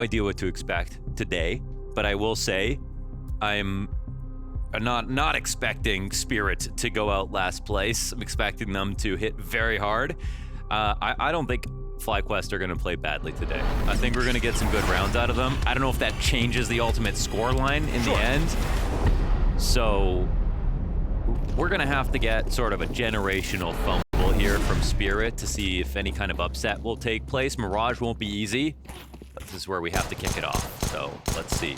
idea what to expect today, but I will say I'm not expecting Spirit to go out last place. I'm expecting them to hit very hard. I don't think FlyQuest are going to play badly today. I think we're going to get some good rounds out of them. I don't know if that changes the ultimate score line in the end. So we're going to have to get sort of a generational fumble here from Spirit to see if any kind of upset will take place. Mirage won't be easy, but this is where we have to kick it off. So let's see.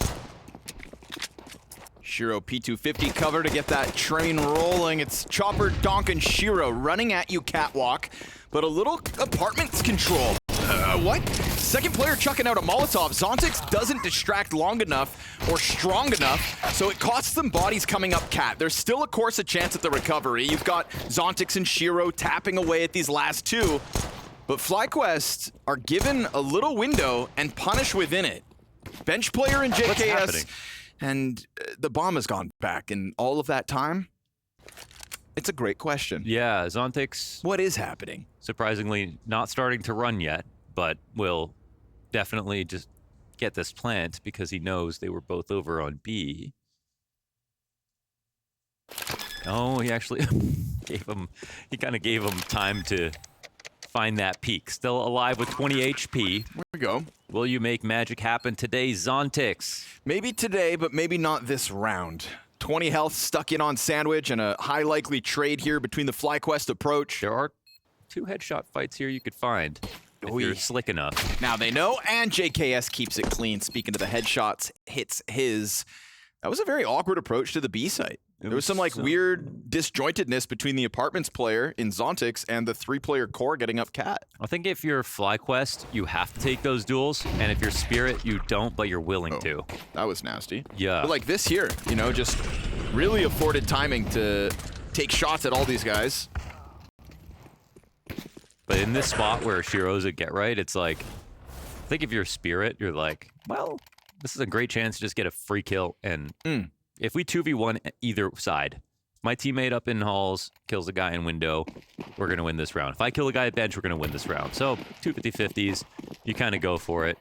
Shiro P250 cover to get that train rolling. It's Chopper, Donk, and Shiro running at you catwalk, but a little apartments control. What? Second player chucking out a Molotov. Zontix doesn't distract long enough or strong enough, so it costs them bodies coming up cat. There's still, of course, a chance at the recovery. You've got Zontix and Shiro tapping away at these last two, but FlyQuest are given a little window and punish within it. Bench player in JKS, and the bomb has gone back in all of that time. It's a great question. Yeah, Zontix. What is happening? Surprisingly, not starting to run yet, but will definitely just get this plant because he knows they were both over on B. Oh, he actually he kind of gave him time to find that peak. Still alive with 20 HP. There we go. Will you make magic happen today, Zontix? Maybe today, but maybe not this round. 20 health stuck in on Sandwich and a high likely trade here between the FlyQuest approach. There are 2 headshot fights here you could find if you're slick enough. Now they know, and JKS keeps it clean. Speaking of the headshots, hits his. That was a very awkward approach to the B site. There was some like weird disjointedness between the apartments player in Zontix and the 3-player core getting up cat. I think if you're FlyQuest, you have to take those duels, and if you're Spirit, you don't, but you're willing to. That was nasty. Yeah. But like this here, you know, just really afforded timing to take shots at all these guys. But in this spot where Shiro's a get right, it's like, I think if you're Spirit, you're like, well, this is a great chance to just get a free kill. And if we 2v1 either side, my teammate up in halls kills a guy in window, we're going to win this round. If I kill a guy at bench, we're going to win this round. So 2 50-50s, you kind of go for it.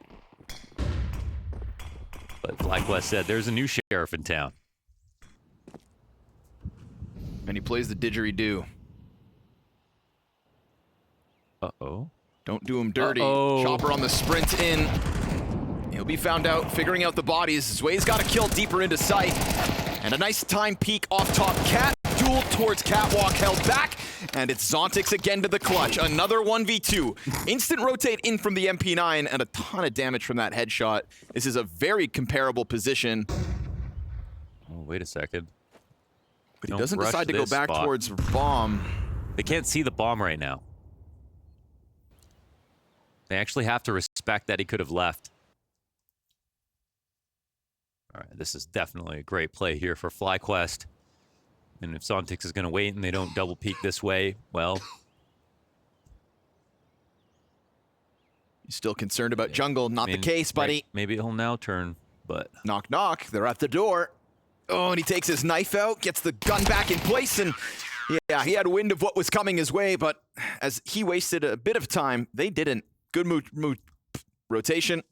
But FlyQuest said, there's a new sheriff in town. And he plays the didgeridoo. Uh-oh. Don't do him dirty. Chopper on the sprint in. He'll be found out figuring out the bodies. Zway's got a kill deeper into sight. And a nice time peek off top. Cat duel towards catwalk held back. And it's Zontix again to the clutch. Another 1v2. Instant rotate in from the MP9 and a ton of damage from that headshot. This is a very comparable position. Oh, wait a second. But he doesn't decide to go back towards bomb. They can't see the bomb right now. They actually have to respect that he could have left. All right, this is definitely a great play here for FlyQuest. And if Zontix is going to wait and they don't double peek this way, well... He's still concerned about jungle. Not the case, buddy. Maybe he'll now turn, but... Knock, knock. They're at the door. Oh, and he takes his knife out, gets the gun back in place, and... yeah, he had wind of what was coming his way, but as he wasted a bit of time, they didn't. Good move, rotation.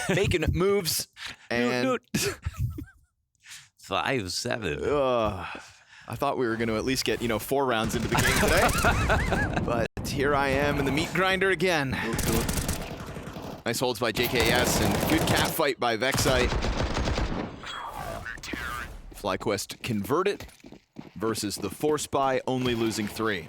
Making moves. And 5-7. I thought we were going to at least get, 4 rounds into the game today. But here I am in the meat grinder again. Nice holds by JKS and good cat fight by Vexite. FlyQuest convert it versus the 4-spy only losing 3.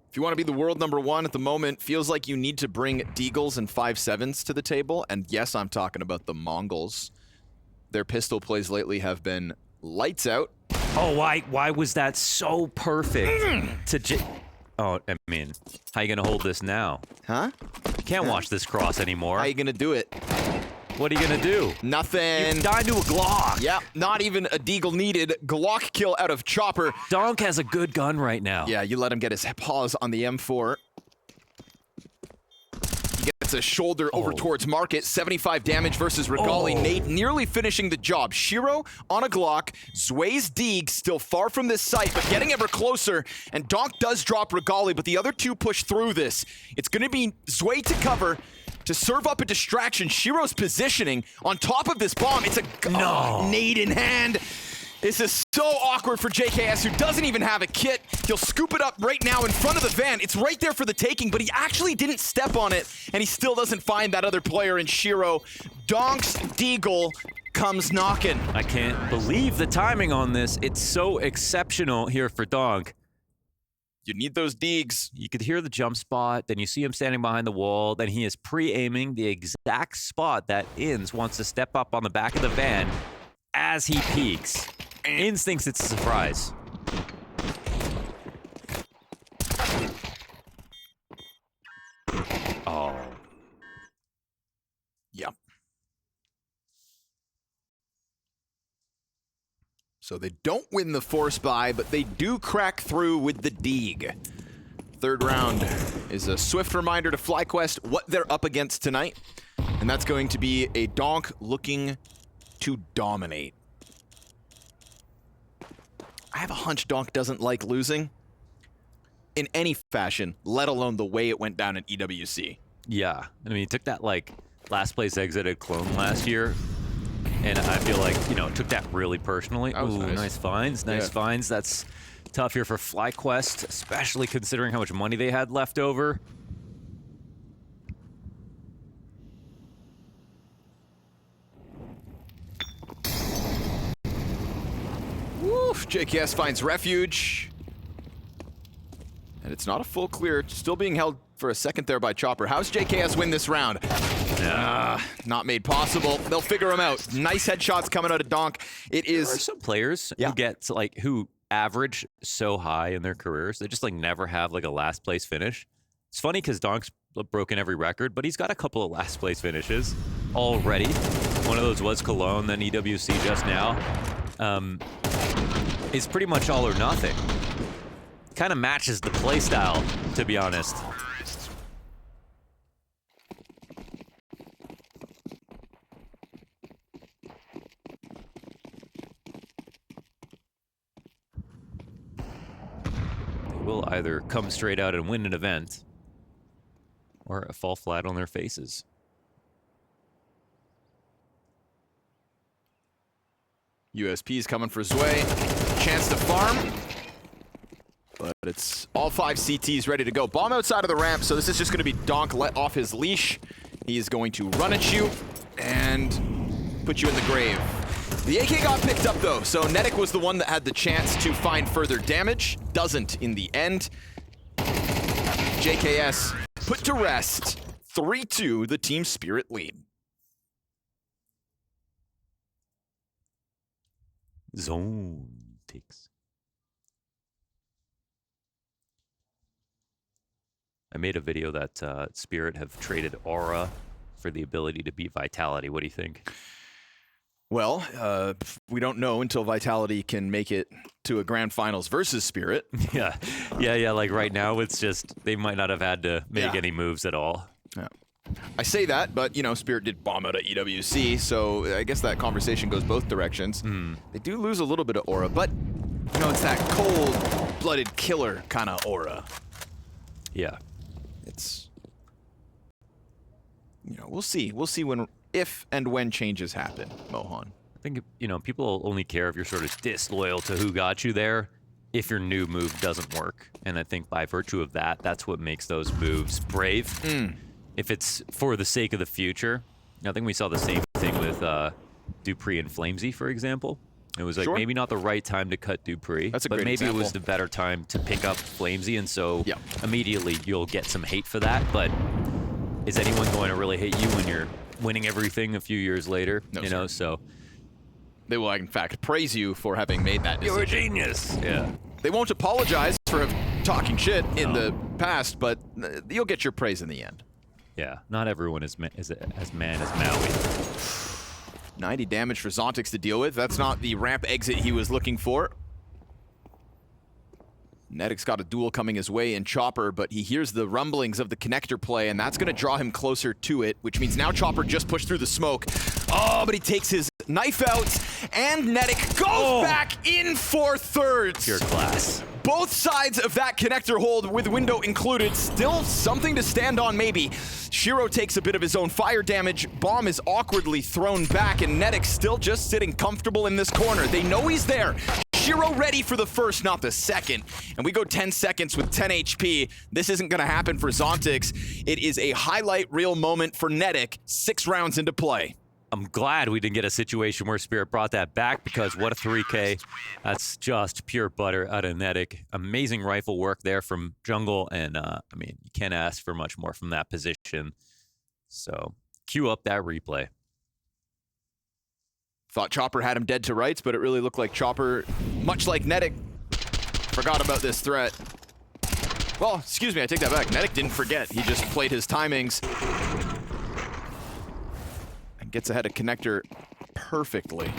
If you want to be the world #1 at the moment, feels like you need to bring Deagles and 5.7s to the table. And yes, I'm talking about the Mongols. Their pistol plays lately have been lights out. Oh, why was that so perfect? Oh, I mean, how you gonna hold this now? Huh? You can't watch this cross anymore. How you gonna do it? What are you gonna do? Nothing. You died to a Glock. Yeah, not even a Deagle needed. Glock kill out of Chopper. Donk has a good gun right now. Yeah, you let him get his paws on the M4. Gets a shoulder over towards Market. 75 damage versus Regali. Nate nearly finishing the job. Shiro on a Glock. Zway's Deeg still far from this site, but getting ever closer. And Donk does drop Regali, but the other two push through this. It's going to be Zway to cover, to serve up a distraction. Shiro's positioning on top of this bomb. It's a nade in hand. This is so awkward for JKS, who doesn't even have a kit. He'll scoop it up right now in front of the van. It's right there for the taking, but he actually didn't step on it, and he still doesn't find that other player in Shiro. Donk's Deagle comes knocking. I can't believe the timing on this. It's so exceptional here for Donk. You need those Deegs. You could hear the jump spot, then you see him standing behind the wall, then he is pre-aiming the exact spot that Inns wants to step up on the back of the van as he peeks. Inns thinks it's a surprise. Oh. Yep. So they don't win the force buy, but they do crack through with the Deeg. Third round is a swift reminder to FlyQuest what they're up against tonight. And that's going to be a Donk looking to dominate. I have a hunch Donk doesn't like losing in any fashion, let alone the way it went down in EWC. Yeah. I mean, he took that, like, last place exit at Clone last year, and I feel like, you know, took that really personally. That was Ooh, nice finds, nice finds. That's tough here for FlyQuest, especially considering how much money they had left over. Woof, JKS finds refuge. And it's not a full clear, still being held for a second there by Chopper. How's JKS win this round? Not made possible. They'll figure him out. Nice headshots coming out of Donk. It is... There are some players who get, like, who average so high in their careers, they just, like, never have, like, a last place finish. It's funny because Donk's broken every record, but he's got a couple of last place finishes already. One of those was Cologne, then EWC just now. It's pretty much all or nothing. Kind of matches the playstyle, to be honest. They will either come straight out and win an event, or fall flat on their faces. USP's coming for Zway. Chance to farm. But it's all 5 CTs ready to go. Bomb outside of the ramp, so this is just going to be Donk let off his leash. He is going to run at you and put you in the grave. The AK got picked up, though, so Netic was the one that had the chance to find further damage. Doesn't in the end. JKS put to rest. 3-2, the Team Spirit lead. Zone takes. I made a video that Spirit have traded Aura for the ability to beat Vitality. What do you think? Well, we don't know until Vitality can make it to a grand finals versus Spirit. Yeah. Like right now, it's just they might not have had to make any moves at all. Yeah. I say that, but, you know, Spirit did bomb out at EWC, so I guess that conversation goes both directions. They do lose a little bit of aura, but, you know, it's that cold-blooded killer kind of aura. Yeah. It's, you know, we'll see. We'll see when, if and when changes happen, Mohan. I think, you know, people only care if you're sort of disloyal to who got you there if your new move doesn't work. And I think by virtue of that, that's what makes those moves brave. If it's for the sake of the future. I think we saw the same thing with Dupree and Flamesy, for example. It was like maybe not the right time to cut Dupree, That's a but great maybe example. it was the better time to pick up Flamesy, and so immediately you'll get some hate for that. But is anyone going to really hate you when you're winning everything a few years later? No, you know, so they will, in fact, praise you for having made that decision. You're a genius. Yeah. They won't apologize for talking shit in the past, but you'll get your praise in the end. Yeah, not everyone is as man as Maui. 90 damage for Zontix to deal with. That's not the ramp exit he was looking for. Nedic's got a duel coming his way in Chopper, but he hears the rumblings of the connector play, and that's going to draw him closer to it, which means now Chopper just pushed through the smoke. Oh, but he takes his knife out, and Nedic goes back in for thirds. Pure class. Both sides of that connector hold, with window included, still something to stand on maybe. Shiro takes a bit of his own fire damage, bomb is awkwardly thrown back, and Nedic still just sitting comfortable in this corner. They know he's there. Shiro ready for the first, not the second. And we go 10 seconds with 10 HP. This isn't gonna happen for Zontix. It is a highlight reel moment for Nedic, 6 rounds into play. I'm glad we didn't get a situation where Spirit brought that back, because what a 3K. That's just pure butter out of Nedic. Amazing rifle work there from Jungle, and I mean, you can't ask for much more from that position. So cue up that replay. Thought Chopper had him dead to rights, but it really looked like Chopper, much like Nedic, forgot about this threat. Well, excuse me, I take that back. Nedic didn't forget. He just played his timings. Gets ahead of connector perfectly.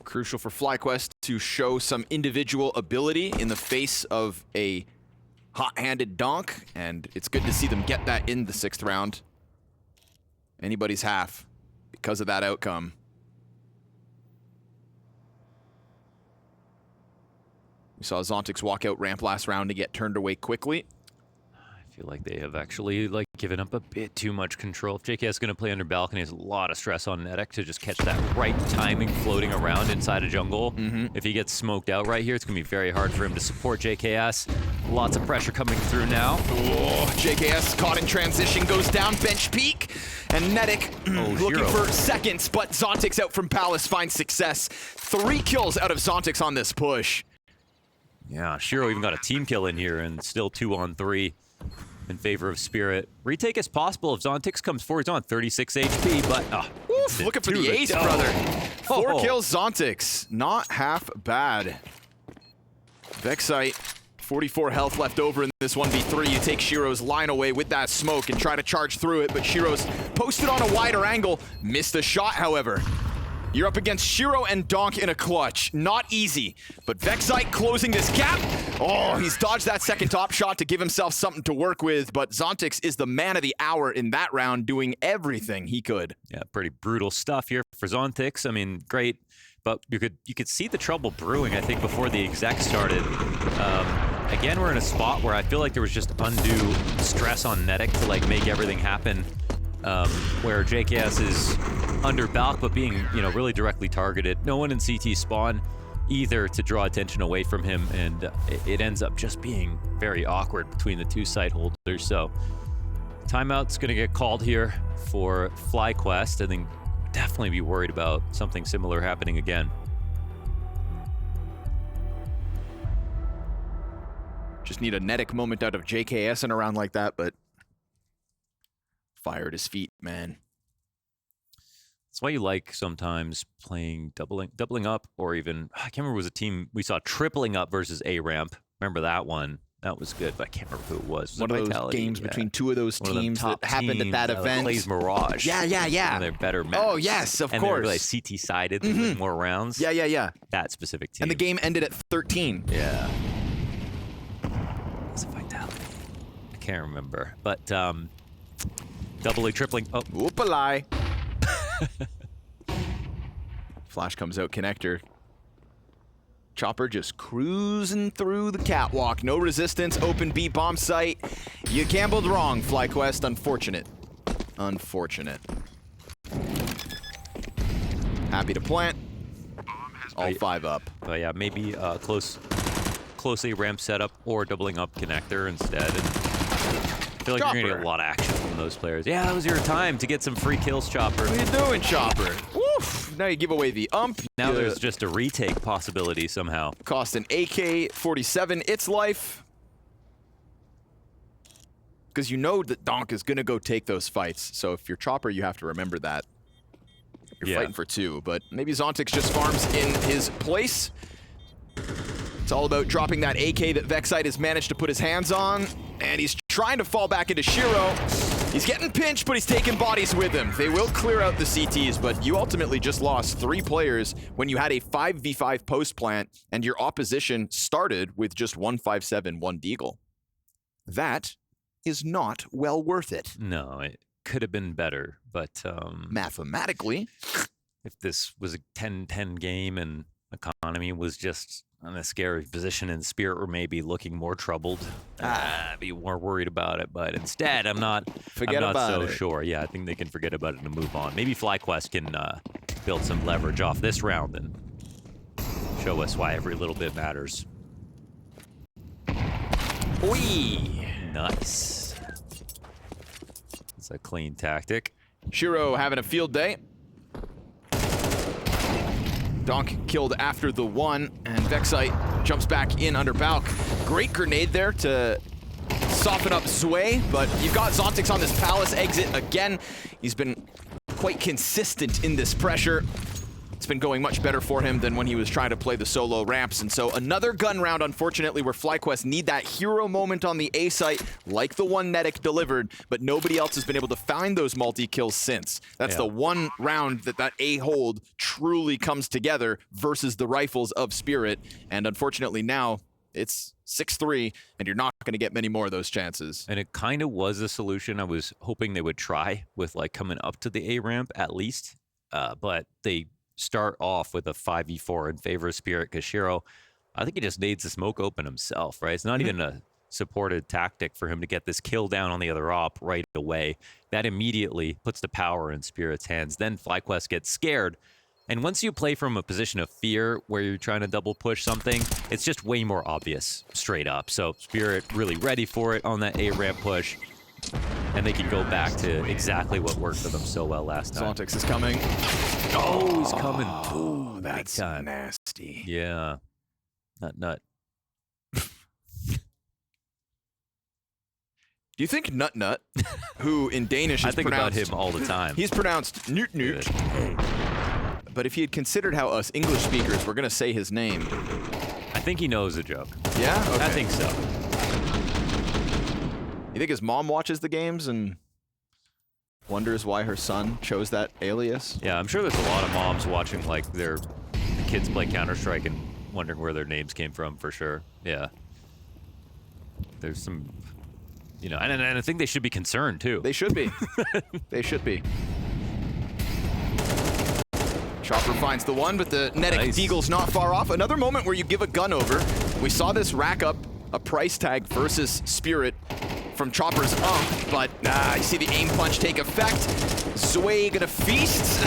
Crucial for FlyQuest to show some individual ability in the face of a hot-handed donk, and it's good to see them get that in the 6th round. Anybody's half because of that outcome. We saw Zontix walk out ramp last round to get turned away quickly. I feel like they have actually given up a bit too much control. If JKS is going to play under balcony, there's a lot of stress on Nedic to just catch that right timing floating around inside a jungle. If he gets smoked out right here, it's going to be very hard for him to support JKS. Lots of pressure coming through now. Oh, JKS caught in transition, goes down, bench peek, and Nedic looking for seconds, but Zontix out from Palace finds success. 3 kills out of Zontix on this push. Yeah, Shiro even got a team kill in here, and still 2 on 3 in favor of Spirit. Retake is possible if Zontix comes forward. He's on 36 HP, but looking for the ace, brother. 4 kills, Zontix. Not half bad. Vexite, 44 health left over in this 1v3. You take Shiro's line away with that smoke and try to charge through it, but Shiro's posted on a wider angle. Missed the shot, however. You're up against Shiro and Donk in a clutch. Not easy, but Vexite closing this gap. Oh, he's dodged that second top shot to give himself something to work with, but Zontix is the man of the hour in that round, doing everything he could. Yeah, pretty brutal stuff here for Zontix. I mean, great, but you could see the trouble brewing, I think, before the exec started. Again, we're in a spot where I feel like there was just undue stress on Nedic to make everything happen. Where JKS is under balk, but being, really directly targeted. No one in CT spawn either to draw attention away from him, and it ends up just being very awkward between the 2 site holders. So timeout's going to get called here for FlyQuest. I think definitely be worried about something similar happening again. Just need a Nedic moment out of JKS in a round like that, but fire at his feet, man. That's why you like sometimes playing doubling up, or even, I can't remember, it was a team we saw tripling up versus A ramp. Remember that one? That was good, but I can't remember who it was. One of those games between 2 of those teams that happened at that event. Plays Mirage. Yeah. And they're better maps. Oh, yes, of course. And they're CT sided, with more rounds. Yeah. That specific team. And the game ended at 13. Yeah. Was it Vitality? I can't remember, but doubling, tripling. Oh, whoop-a-lie. Flash comes out, connector. Chopper just cruising through the catwalk. No resistance, open B bomb site. You gambled wrong, FlyQuest. Unfortunate. Happy to plant. All 5 up. But yeah, maybe closely ramp setup or doubling up connector instead. And I feel like you're gonna get a lot of action from those players. Yeah, that was your time to get some free kills, Chopper. What are you doing, Chopper? Woof! Now you give away the ump. Now there's just a retake possibility somehow. Cost an AK-47 its life. Because you know that Donk is gonna go take those fights. So if you're Chopper, you have to remember that. You're fighting for 2, but maybe Zontix just farms in his place. It's all about dropping that AK that Vexite has managed to put his hands on, and he's trying to fall back into Shiro. He's getting pinched, but he's taking bodies with him. They will clear out the CTs, but you ultimately just lost 3 players when you had a 5v5 post plant, and your opposition started with just 157, 1 deagle. That is not well worth it. No, it could have been better, but mathematically, if this was a 10-10 game and economy was just in a scary position and Spirit were maybe looking more troubled, I'd be more worried about it. But instead, I'm not so sure. Yeah, I think they can forget about it and move on. Maybe FlyQuest can build some leverage off this round and show us why every little bit matters. Whee! Nice. It's a clean tactic. Shiro having a field day. Donk killed after the 1, and Vexite jumps back in under Balk. Great grenade there to soften up Zway, but you've got Zontix on this Palace exit again. He's been quite consistent in this pressure. It's been going much better for him than when he was trying to play the solo ramps. And so another gun round, unfortunately, where FlyQuest need that hero moment on the A site, like the one Nedic delivered, but nobody else has been able to find those multi-kills since. That's the one round that A hold truly comes together versus the rifles of Spirit. And unfortunately now, it's 6-3, and you're not going to get many more of those chances. And it kind of was a solution I was hoping they would try with, like, coming up to the A ramp at least. But they start off with a 5v4 in favor of Spirit, because Shiro, I think he just needs the smoke open himself, right? It's not even a supported tactic for him to get this kill down on the other op right away. That immediately puts the power in Spirit's hands. Then FlyQuest gets scared. And once you play from a position of fear where you're trying to double push something, it's just way more obvious straight up. So Spirit really ready for it on that A ramp push. And they can go back to exactly what worked for them so well last time. Zontix is coming. Oh, he's coming. Oh, that's nasty. Yeah. Nut. Do you think Nut, who in Danish is I think pronounced... about him all the time. He's pronounced Newt. But if he had considered how us English speakers were going to say his name... I think he knows the joke. Yeah? Okay. I think so. You think his mom watches the games and wonders why her son chose that alias? Yeah, I'm sure there's a lot of moms watching, like, their kids play Counter-Strike and wondering where their names came from, for sure. Yeah. There's some, you know, and I think they should be concerned, too. They should be. They should be. Chopper finds the 1, but the Nedic Deagle's not far off. Another moment where you give a gun over. We saw this rack up a price tag versus Spirit from Chopper's ump, but you see the aim punch take effect. Zway gonna feast.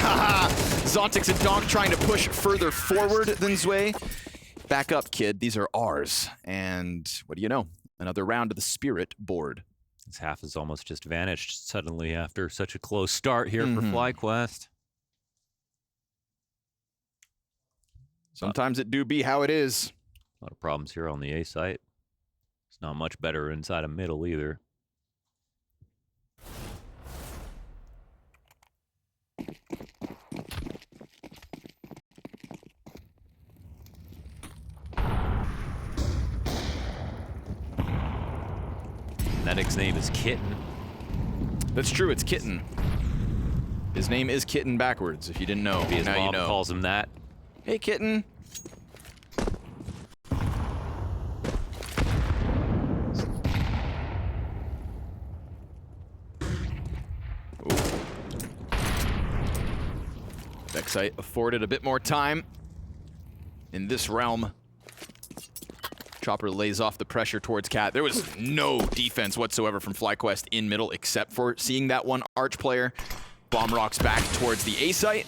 Zontix and Donk trying to push further forward than Zway. Back up, kid. These are ours. And what do you know? Another round of the Spirit board. This half has almost just vanished suddenly after such a close start here for FlyQuest. Sometimes it do be how it is. A lot of problems here on the A site. It's not much better inside of middle either. Nedic's name is Kitten. That's true, it's Kitten. His name is Kitten backwards, if you didn't know. Maybe his now mom you know. calls him that. Hey, Kitten. Vexite afforded a bit more time in this realm. Chopper lays off the pressure towards Cat. There was no defense whatsoever from FlyQuest in middle except for seeing that one Arch player. Bomb rocks back towards the A site.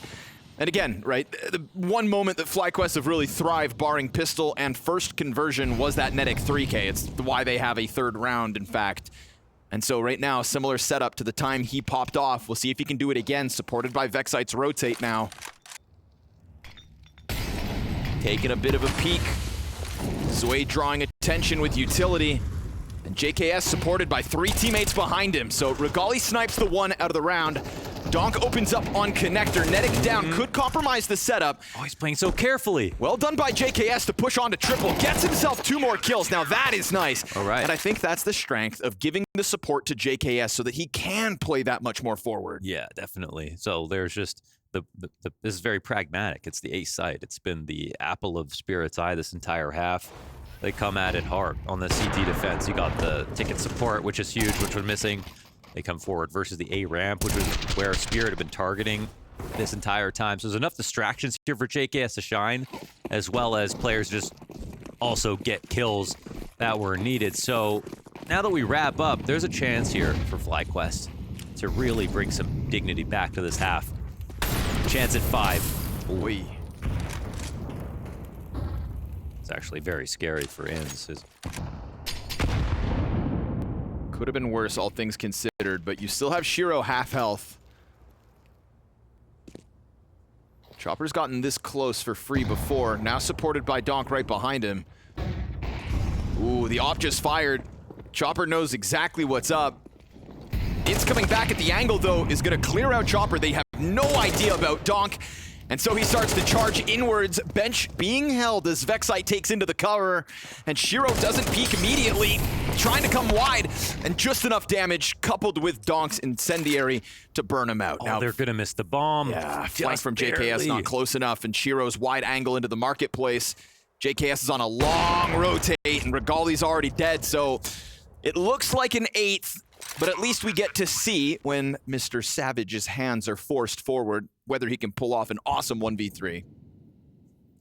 And again, right, the one moment that FlyQuest have really thrived, barring pistol and first conversion, was that Nedic 3K. It's why they have a third round, in fact. And so right now, similar setup to the time he popped off. We'll see if he can do it again, supported by Vexite's rotate now. Taking a bit of a peek. Zway drawing attention with utility. And JKS supported by 3 teammates behind him. So Regali snipes the 1 out of the round. Donk opens up on connector, netting down, could compromise the setup. Oh, he's playing so carefully. Well done by JKS to push on to triple, gets himself 2 more kills. Now that is nice. All right. And I think that's the strength of giving the support to JKS so that he can play that much more forward. Yeah, definitely. So there's just this is very pragmatic. It's the ace side. It's been the apple of Spirit's eye this entire half. They come at it hard on the CT defense. You got the ticket support, which is huge, which was missing. They come forward versus the A ramp, which was where Spirit had been targeting this entire time. So there's enough distractions here for JKS to shine, as well as players just also get kills that were needed. So now that we wrap up, there's a chance here for FlyQuest to really bring some dignity back to this half. Chance at 5. Boy. It's actually very scary for Inns. Could have been worse, all things considered, but you still have Shiro half health. Chopper's gotten this close for free before, now supported by Donk right behind him. Ooh, the op just fired. Chopper knows exactly what's up. It's coming back at the angle, though, is going to clear out Chopper. They have no idea about Donk, and so he starts to charge inwards. Bench being held as Vexite takes into the cover, and Shiro doesn't peek immediately, trying to come wide, and just enough damage coupled with Donk's incendiary to burn him out. Oh, now they're going to miss the bomb. Yeah, flank from JKS barely. not close enough, and Shiro's wide angle into the marketplace. JKS is on a long rotate, and Regali's already dead, so it looks like an 8th, but at least we get to see when Mr. Savage's hands are forced forward, whether he can pull off an awesome 1v3.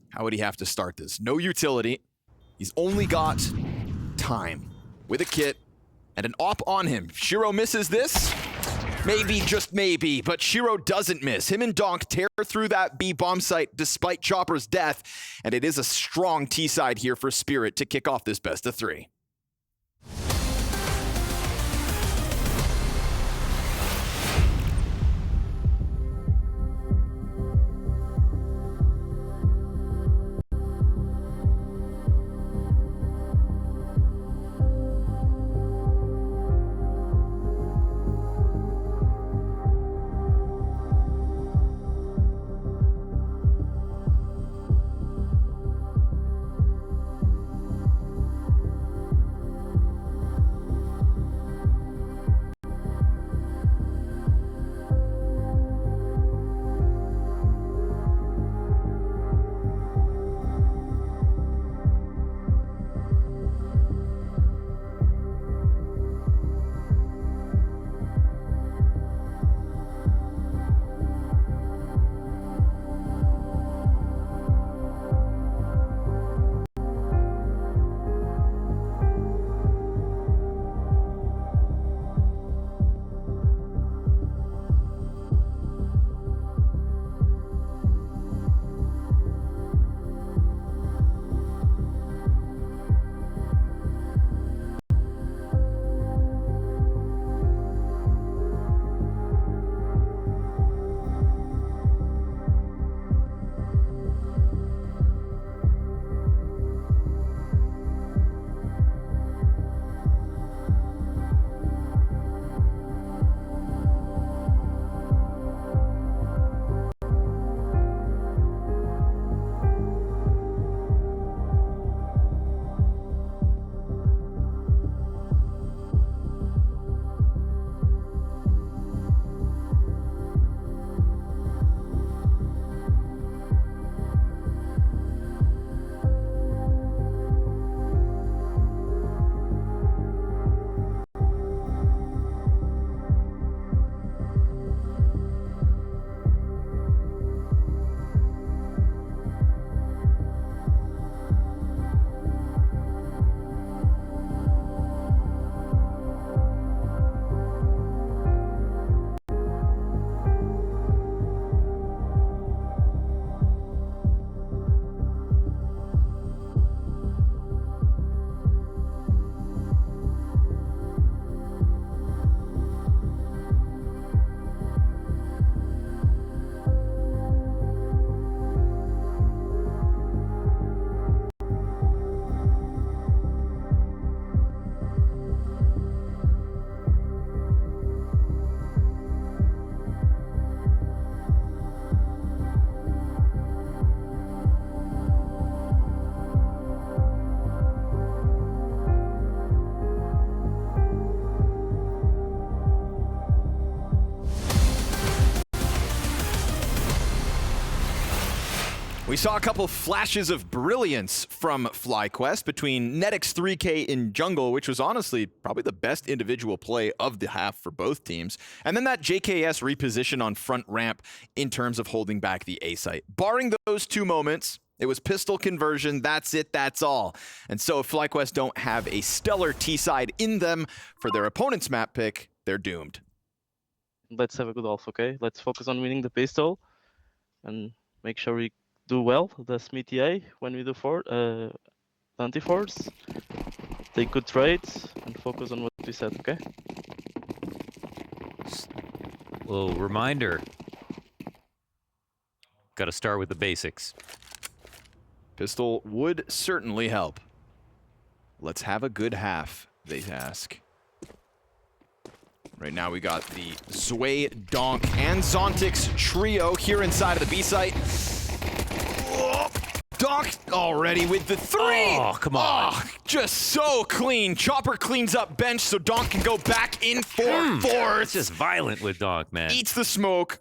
How would he have to start this? No utility. He's only got time with a kit and an op on him. Shiro misses this. Maybe, just maybe, but Shiro doesn't miss. Him and Donk tear through that B bomb site despite Chopper's death, and it is a strong T side here for Spirit to kick off this best of 3. We saw a couple flashes of brilliance from FlyQuest between Netix 3K in jungle, which was honestly probably the best individual play of the half for both teams, and then that JKS reposition on front ramp in terms of holding back the A site. Barring those two moments, it was pistol conversion, that's it, that's all. And so if FlyQuest don't have a stellar T-side in them for their opponent's map pick, they're doomed. Let's have a good off, okay? Let's focus on winning the pistol and make sure we do well the SMTA when we do anti-force. Take good trades and focus on what we said, okay? Little reminder. Got to start with the basics. Pistol would certainly help. Let's have a good half, they ask. Right now we got the Zwei, Donk, and Zontix trio here inside of the B site. Oh, Donk already with the 3! Oh, come on. Oh, just so clean. Chopper cleans up bench so Donk can go back in for fourth. It's just violent with Donk, man. Eats the smoke,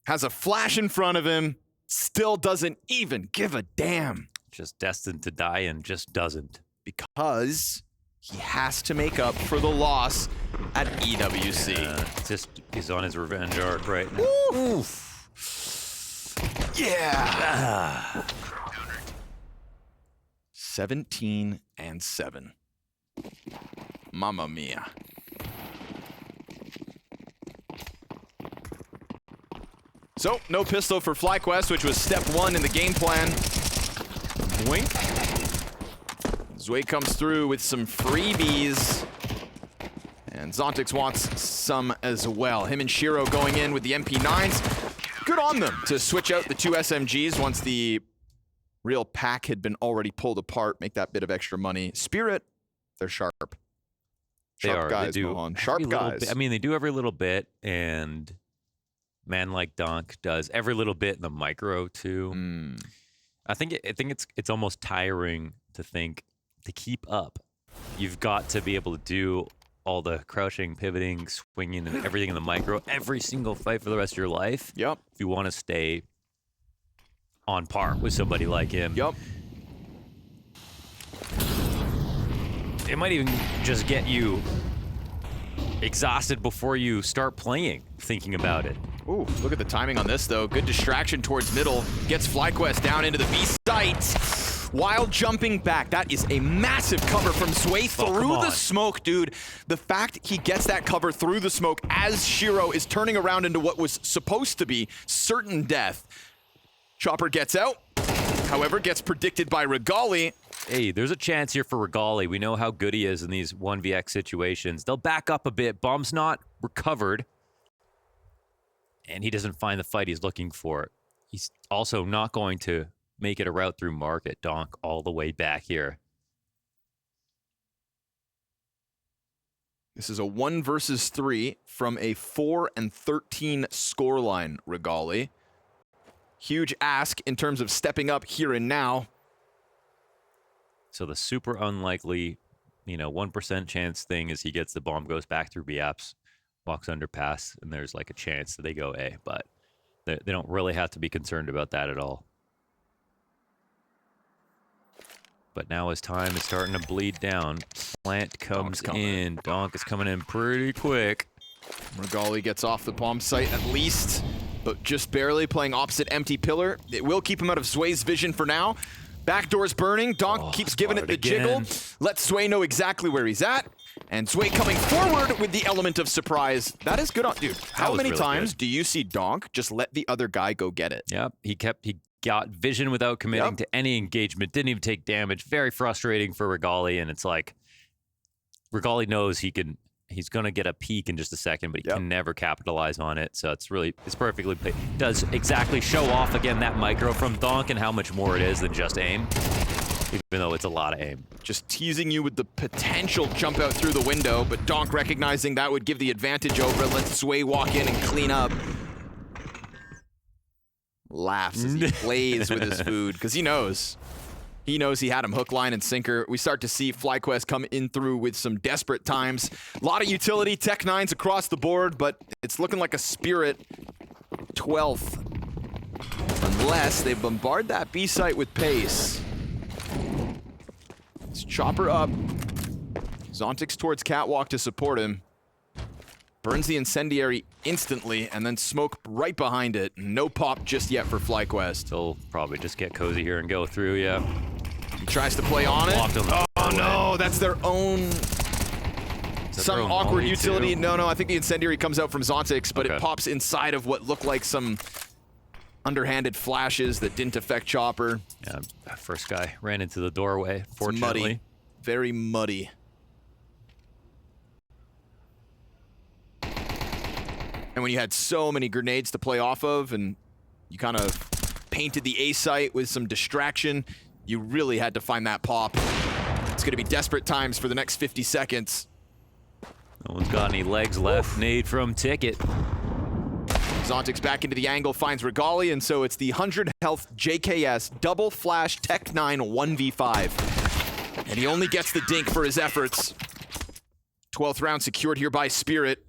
has a flash in front of him, still doesn't even give a damn. Just destined to die and just doesn't. Because he has to make up for the loss at EWC. He's on his revenge arc right now. Oof. Yeah. 17-7. Mamma mia. So, no pistol for FlyQuest, which was step 1 in the game plan. Wink. Zwei comes through with some freebies. And Zontix wants some as well. Him and Shiro going in with the MP9s. Good on them to switch out the 2 SMGs once the real pack had been already pulled apart. Make that bit of extra money. Spirit, they're sharp. Sharp guys, Mohan. Sharp guys. I mean, they do every little bit, and man like Donk does every little bit in the micro too. I think it's almost tiring to keep up. You've got to be able to do all the crouching, pivoting, swinging, and everything in the micro every single fight for the rest of your life. Yep. If you want to stay on par with somebody like him. Yep. It might even just get you exhausted before you start playing, thinking about it. Ooh, look at the timing on this, though. Good distraction towards middle. Gets FlyQuest down into the B site. While jumping back. That is a massive cover from Zwei through the smoke, dude. The fact he gets that cover through the smoke as Shiro is turning around into what was supposed to be certain death. Chopper gets out. However, gets predicted by Regali. Hey, there's a chance here for Regali. We know how good he is in these 1vx situations. They'll back up a bit. Bomb's not recovered. And he doesn't find the fight he's looking for. He's also not going to make it a route through market. Donk all the way back here. This is a 1 versus 3 from a 4-13 scoreline, Regali. Huge ask in terms of stepping up here and now. So the super unlikely, 1% chance thing is he gets the bomb, goes back through B-apps, walks underpass, and there's like a chance that they go A, but they don't really have to be concerned about that at all. But now as time is starting to bleed down, plant comes in. Donk is coming in pretty quick. Regali gets off the bomb site at least, but just barely, playing opposite empty pillar. It will keep him out of Zwei's vision for now. Backdoor's burning. Donk keeps giving it the jiggle. Lets Zwei know exactly where he's at. And Zwei coming forward with the element of surprise. That is good on, dude. How many times do you see Donk just let the other guy go get it? Yep, he got vision without committing to any engagement. Didn't even take damage. Very frustrating for Regali, and it's like Regali knows he's gonna get a peek in just a second, but he can never capitalize on it. So it's perfectly played. Does exactly show off again that micro from Donk and how much more it is than just aim, even though it's a lot of aim. Just teasing you with the potential jump out through the window, but Donk recognizing that would give the advantage over, lets Zwei walk in and clean up. Laughs as he plays with his food, because he knows he had him hook, line, and sinker. We start to see FlyQuest come in through with some desperate times. A lot of utility, Tech 9s across the board, but it's looking like a Spirit 12th. unless they bombard that B site with pace. Let's Chopper up. Zontix towards Catwalk to support him. Burns the incendiary instantly, and then smoke right behind it. No pop just yet for FlyQuest. They'll probably just get cozy here and go through, yeah. He tries to play on it. Oh no, that's their own... Some awkward utility. Too? No, I think the incendiary comes out from Zontix, but it pops inside of what looked like some underhanded flashes that didn't affect Chopper. Yeah, that first guy ran into the doorway, fortunately. Muddy. Very muddy. And when you had so many grenades to play off of, and you kind of painted the A site with some distraction, you really had to find that pop. It's going to be desperate times for the next 50 seconds. No one's got any legs left. Oof. Nade from Ticket. Zontix back into the angle, finds Regali, and so it's the 100 health JKS double flash Tech 9 1v5. And he only gets the dink for his efforts. 12th round secured here by Spirit.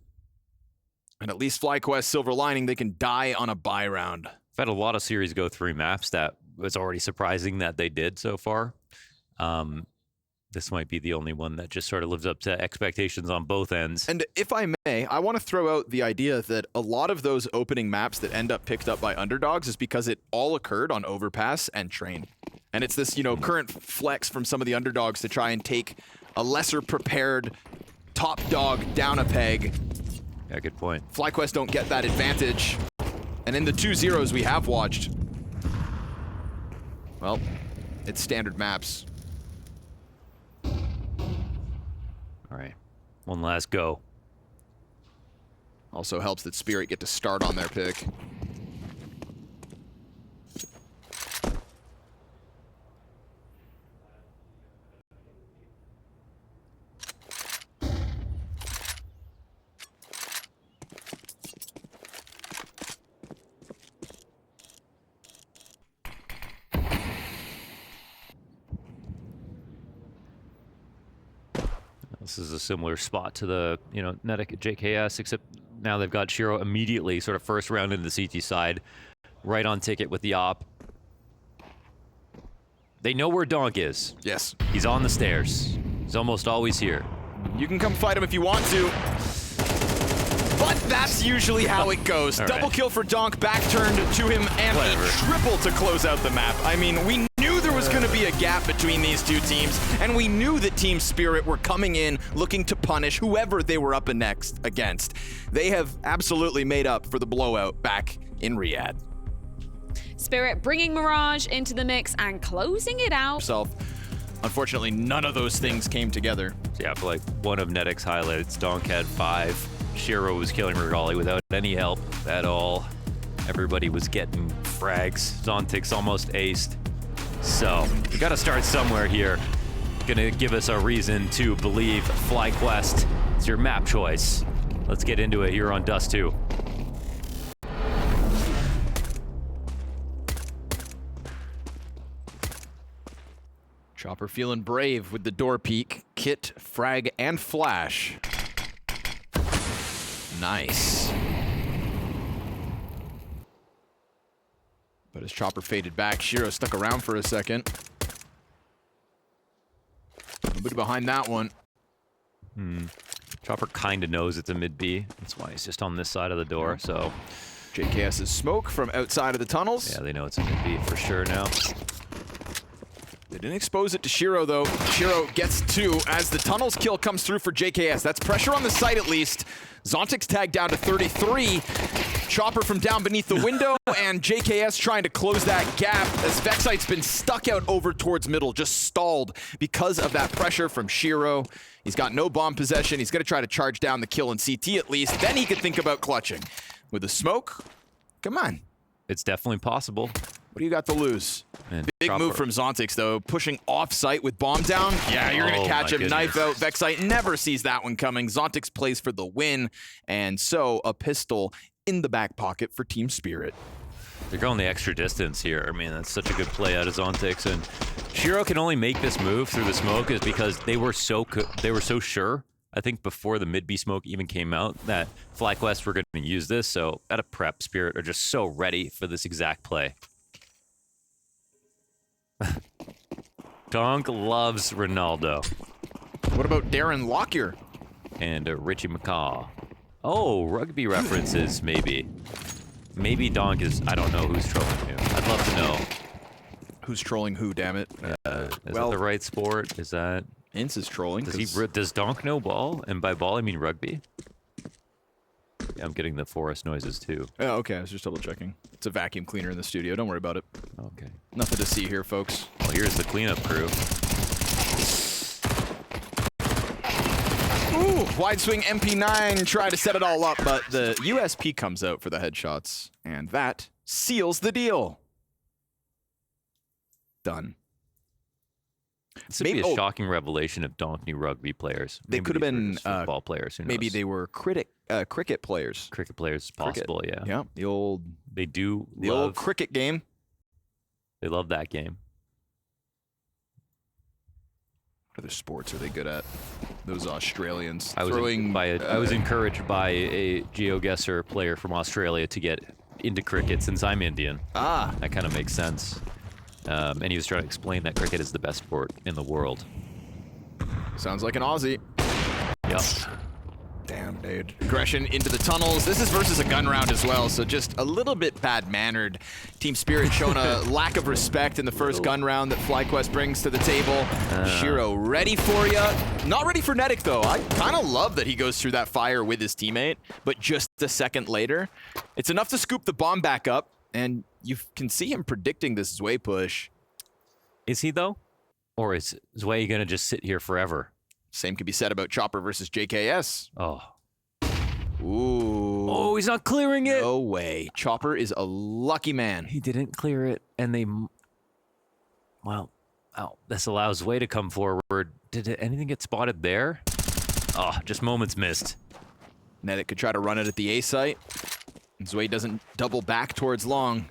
And at least FlyQuest silver lining, they can die on a buy round. I've had a lot of series go 3 maps that was already surprising that they did so far. This might be the only one that just sort of lives up to expectations on both ends. And if I may, I want to throw out the idea that a lot of those opening maps that end up picked up by underdogs is because it all occurred on Overpass and Train. And it's this, current flex from some of the underdogs to try and take a lesser prepared top dog down a peg. Yeah, good point. FlyQuest don't get that advantage. And in the 2-0s we have watched, well, it's standard maps. All right, one last go. Also helps that Spirit get to start on their pick. This is a similar spot to the, Netic at JKS, except now they've got Shiro immediately, sort of first round into the CT side, right on Ticket with the op. They know where Donk is. Yes. He's on the stairs. He's almost always here. You can come fight him if you want to. But that's usually how it goes. Double kill for Donk, back turned to him, and a triple to close out the map. I mean, we knew there was going to be a gap between these two teams, and we knew that Team Spirit were coming in looking to punish whoever they were up against. They have absolutely made up for the blowout back in Riyadh. Spirit bringing Mirage into the mix and closing it out. Unfortunately, none of those things came together. So yeah, for like one of Netic's highlights, Donk had 5. Shiro was killing Regali without any help at all. Everybody was getting frags. Zontix almost aced. So, we gotta start somewhere here. Gonna give us a reason to believe FlyQuest is your map choice. Let's get into it here on Dust 2. Chopper feeling brave with the door peek, kit, frag, and flash. Nice. But as Chopper faded back, Shiro stuck around for a second. Nobody behind that one. Chopper kind of knows it's a mid B. That's why he's just on this side of the door, so. JKS's smoke from outside of the tunnels. Yeah, they know it's a mid B for sure now. They didn't expose it to Shiro, though. Shiro gets 2 as the tunnels kill comes through for JKS. That's pressure on the site, at least. Zontix tagged down to 33. Chopper from down beneath the window, and JKS trying to close that gap as Vexite's been stuck out over towards middle, just stalled because of that pressure from Shiro. He's got no bomb possession. He's going to try to charge down the kill in CT at least. Then he could think about clutching. With the smoke, come on. It's definitely possible. What do you got to lose? And Big move from Zontix, though. Pushing off-site with bomb down. Yeah, you're going to catch him. Knife out. Vexite never sees that one coming. Zontix plays for the win. And so a pistol in the back pocket for Team Spirit. They're going the extra distance here. I mean, that's such a good play out of Zontix. And Shiro can only make this move through the smoke is because they were so sure, I think before the mid-B smoke even came out, that FlyQuest were going to use this. So at a prep, Spirit are just so ready for this exact play. Donk loves Ronaldo. What about Darren Lockyer? And Richie McCaw. Oh, rugby references, maybe. Maybe Donk is... I don't know who's trolling who. I'd love to know. Who's trolling who, damn it? Is that the right sport? Is that... Ince is trolling. Does Donk know ball? And by ball, I mean rugby? Yeah, I'm getting the forest noises, too. Oh, okay. I was just double checking. It's a vacuum cleaner in the studio. Don't worry about it. Okay. Nothing to see here, folks. Well, here's the cleanup crew. Ooh, wide swing MP9, try to set it all up, but the USP comes out for the headshots, and that seals the deal. Done. This would be a shocking revelation if Donk knew rugby players. They could have been football players. Who knows? Maybe they were cricket players. Cricket players is possible, yeah. Yeah, the old cricket game. They love that game. What other sports are they good at? Those Australians. I was encouraged by a GeoGuessr player from Australia to get into cricket since I'm Indian. Ah. That kind of makes sense. And he was trying to explain that cricket is the best sport in the world. Sounds like an Aussie. Yep. Damn, dude. Aggression into the tunnels. This is versus a gun round as well, so just a little bit bad-mannered. Team Spirit showing a lack of respect in the first gun round that FlyQuest brings to the table. Shiro ready for ya. Not ready for Netic, though. I kind of love that he goes through that fire with his teammate, but just a second later. It's enough to scoop the bomb back up, and you can see him predicting this Zwei push. Is he, though? Or is Zwei going to just sit here forever? Same could be said about Chopper versus JKS. Oh. Ooh. Oh, he's not clearing it. No way. Chopper is a lucky man. He didn't clear it, and they... Well, this allows Zwei to come forward. Did anything get spotted there? Oh, just moments missed. Netic could try to run it at the A site. Zwei doesn't double back towards long.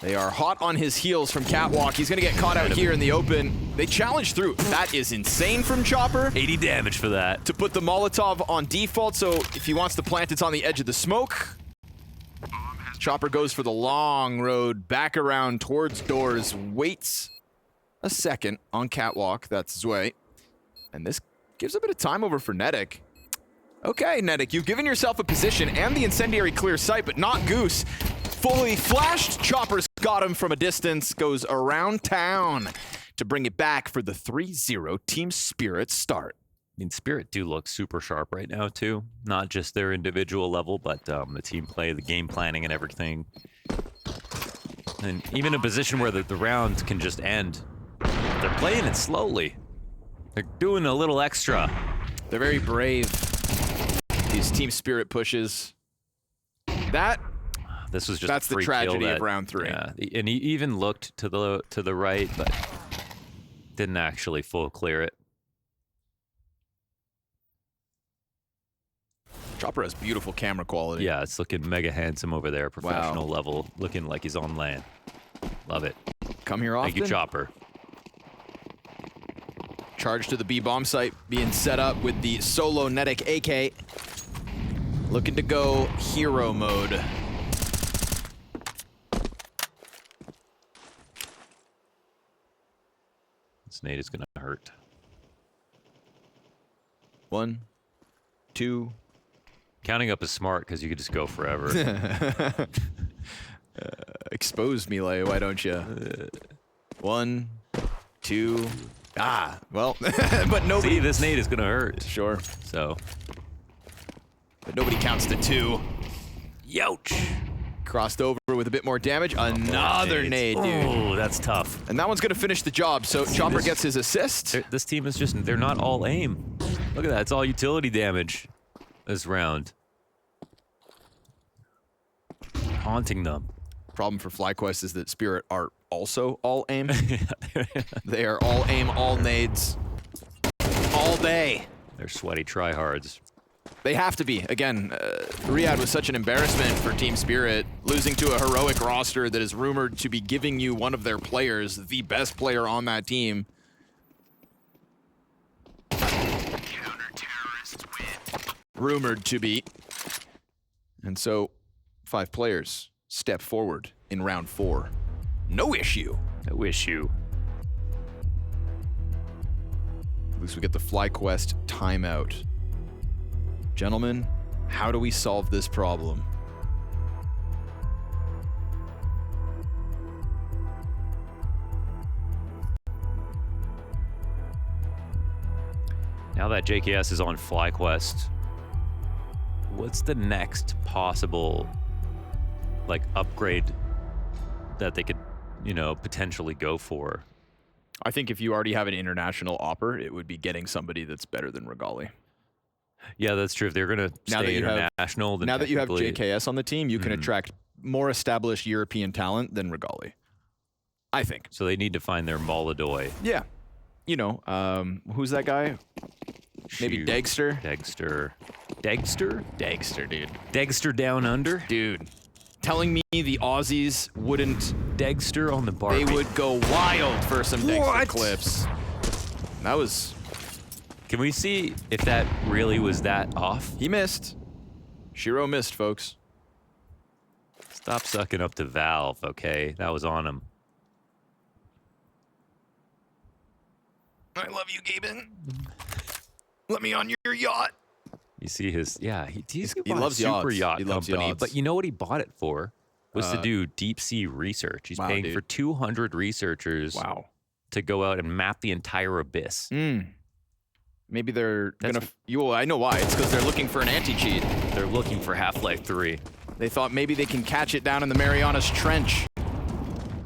They are hot on his heels from Catwalk. He's going to get caught out here in the open. They challenge through. That is insane from Chopper. 80 damage for that. To put the Molotov on default, so if he wants to plant, it's on the edge of the smoke. Chopper goes for the long road back around towards doors. Waits a second on Catwalk. That's Zwei. And this gives a bit of time over for Netic. Okay, Netic, you've given yourself a position and the incendiary clear sight, but not Goose. Fully flashed. Chopper's got him from a distance. Goes around town to bring it back for the 3-0 Team Spirit start. I mean, Spirit do look super sharp right now, too. Not just their individual level, but the team play, the game planning and everything. And even a position where the round can just end. They're playing it slowly. They're doing a little extra. They're very brave. These Team Spirit pushes. This was just that's the tragedy of round 3. Yeah, and he even looked to the right, but didn't actually full clear it. Chopper has beautiful camera quality. Yeah, it's looking mega handsome over there, professional level, looking like he's on land. Love it. Come here often. Thank you, Chopper. Charge to the B bomb site being set up with the solo Netic AK. Looking to go hero mode. This nade is gonna hurt. 1, 2. Counting up is smart because you could just go forever. Expose melee, why don't you? 1, 2. Ah, well, but nobody. See, this nade is gonna hurt. Sure. So. But nobody counts to 2. Youch. Crossed over with a bit more damage. Another nade, dude. Oh, that's tough. And that one's going to finish the job, so Chopper gets his assist. This team is just, they're not all aim. Look at that, it's all utility damage this round. Haunting them. Problem for FlyQuest is that Spirit are also all aim. They are all aim, all nades. All day. They're sweaty tryhards. They have to be. Again, Riyadh was such an embarrassment for Team Spirit, losing to a heroic roster that is rumored to be giving you one of their players, the best player on that team. Rumored to be. And so, 5 players step forward in round 4. No issue. I wish you. At least we get the FlyQuest timeout. Gentlemen, how do we solve this problem? Now that JKS is on FlyQuest, what's the next possible like upgrade that they could, you know, potentially go for? I think if you already have an international opper, it would be getting somebody that's better than Regali. Yeah, that's true. If they're gonna stay international, then now that you have technically- JKS on the team, you can attract more established European talent than Regali. I think. So they need to find their Moladoy. Yeah. You know, who's that guy? Maybe Shoot. Dagster? Dagster, dude. Dagster down under? Dude. Telling me the Aussies wouldn't... Dagster on the bar. They would go wild for some Dagster What? clips. That was... Can we see if that really was that off? He missed. Shiro missed, folks. Stop sucking up to Valve, okay? That was on him. I love you, Gaben. Let me on your yacht. You see his, yeah, he loves super yachts. yacht He loves company. yachts. But you know what he bought it for? Was to do deep sea research. He's wow, paying dude. for 200 researchers Wow. to go out and map the entire abyss. Maybe they're That's- gonna... I know why. It's because they're looking for an anti-cheat. They're looking for Half-Life 3. They thought maybe they can catch it down in the Marianas Trench.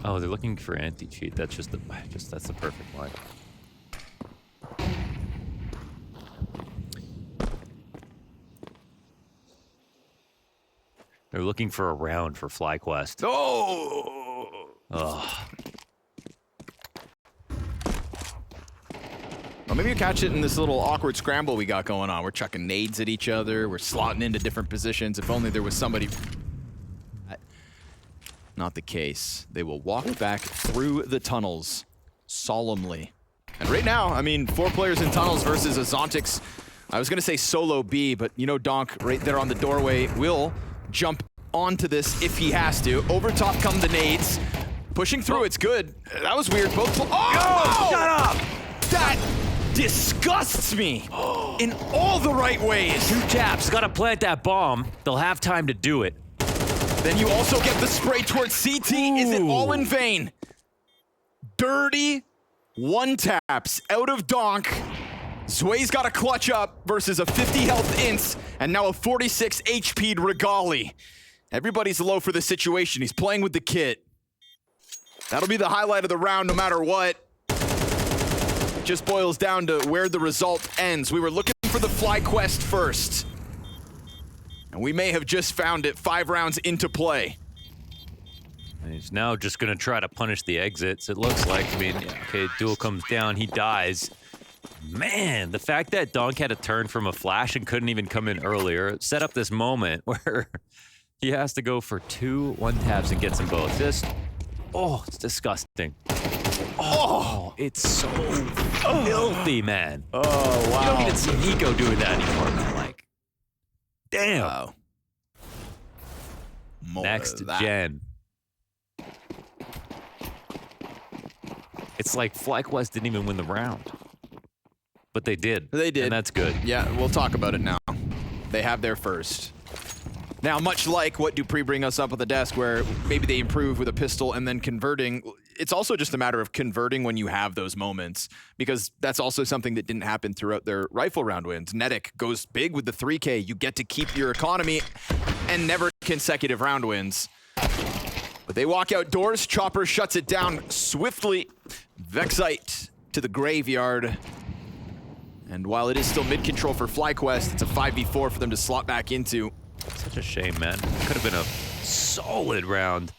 Oh, they're looking for anti-cheat. That's that's the perfect line. They're looking for a round for FlyQuest. Oh! Ugh. Well, maybe you catch it in this little awkward scramble we got going on. We're chucking nades at each other. We're slotting into different positions. If only there was somebody... Not the case. They will walk back through the tunnels solemnly. And right now, I mean, 4 players in tunnels versus a Zontix. I was going to say solo B, but you know Donk right there on the doorway will jump onto this if he has to. Over top come the nades. Pushing through, it's good. That was weird. Both... Oh! Shut up! That disgusts me in all the right ways. 2 taps. Gotta plant that bomb. They'll have time to do it. Then you also get the spray towards CT. Is it all in vain? Dirty 1 taps out of Donk. Zway's got a clutch up versus a 50 health Ince and now a 46 HP'd Regali. Everybody's low for the situation. He's playing with the kit. That'll be the highlight of the round no matter what. Just boils down to where the result ends. We were looking for the FlyQuest first. And we may have just found it 5 rounds into play. And he's now just gonna try to punish the exits, it looks like. I mean, yeah, okay, duel comes down, he dies. Man, the fact that Donk had a turn from a flash and couldn't even come in earlier set up this moment where he has to go for 2 1-taps and gets them both. Just, oh, it's disgusting. Oh, it's so filthy, man. Oh, wow. You don't even see Nico doing that anymore, man. Like, damn. Wow. More Next of that. gen. It's like FlyQuest didn't even win the round. But they did. They did. And that's good. Yeah, we'll talk about it now. They have their first. Now, much like what Dupree bring us up at the desk, where maybe they improve with a pistol and then converting, it's also just a matter of converting when you have those moments, because that's also something that didn't happen throughout their rifle round wins. Netic goes big with the 3K. You get to keep your economy and never consecutive round wins. But they walk outdoors. Chopper shuts it down swiftly. Vexite to the graveyard. And while it is still mid-control for FlyQuest, it's a 5v4 for them to slot back into. Such a shame, man. Could have been a solid round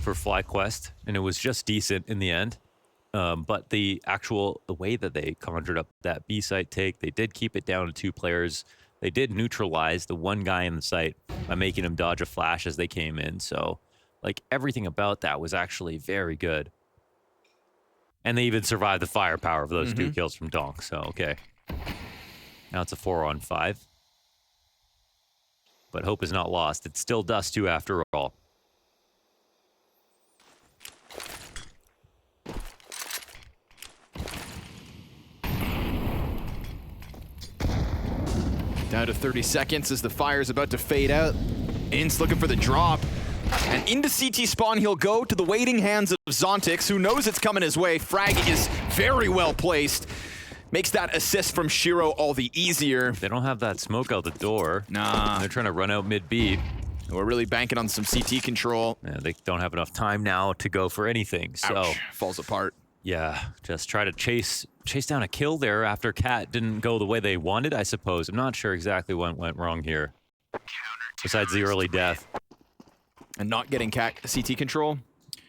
for FlyQuest, and it was just decent in the end. But the way that they conjured up that B site take, they did keep it down to 2 players. They did neutralize the one guy in the site by making him dodge a flash as they came in. So, like, everything about that was actually very good. And they even survived the firepower of those 2 kills from Donk, so okay. Now it's a 4-on-5. But hope is not lost. It's still Dust 2 after all. Down to 30 seconds as the fire's about to fade out. Ince looking for the drop. And into CT spawn he'll go to the waiting hands of Zontix, who knows it's coming his way. Frag is very well placed. Makes that assist from Shiro all the easier. They don't have that smoke out the door. Nah. They're trying to run out mid-B. We're really banking on some CT control. Yeah, they don't have enough time now to go for anything. So Ouch. Falls apart. yeah, just try to chase down a kill there after Cat didn't go the way they wanted, I suppose. I'm not sure exactly what went wrong here. Besides the early death. And not getting CT control.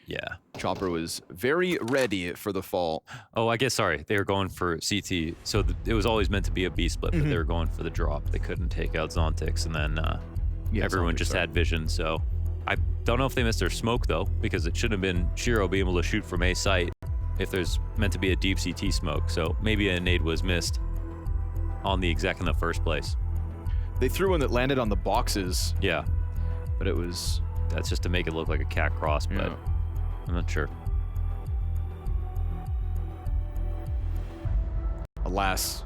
Yeah. Chopper was very ready for the fall. Oh, I guess, sorry. They were going for CT. So it was always meant to be a B split, but they were going for the drop. They couldn't take out Zontix, and then everyone just had vision. So I don't know if they missed their smoke, though, because it shouldn't have been Shiro being able to shoot from A site if there's meant to be a deep CT smoke. So maybe a nade was missed on the exec in the first place. They threw one that landed on the boxes, Yeah. but it was... That's just to make it look like a cat cross, but Yeah. I'm not sure. Alas,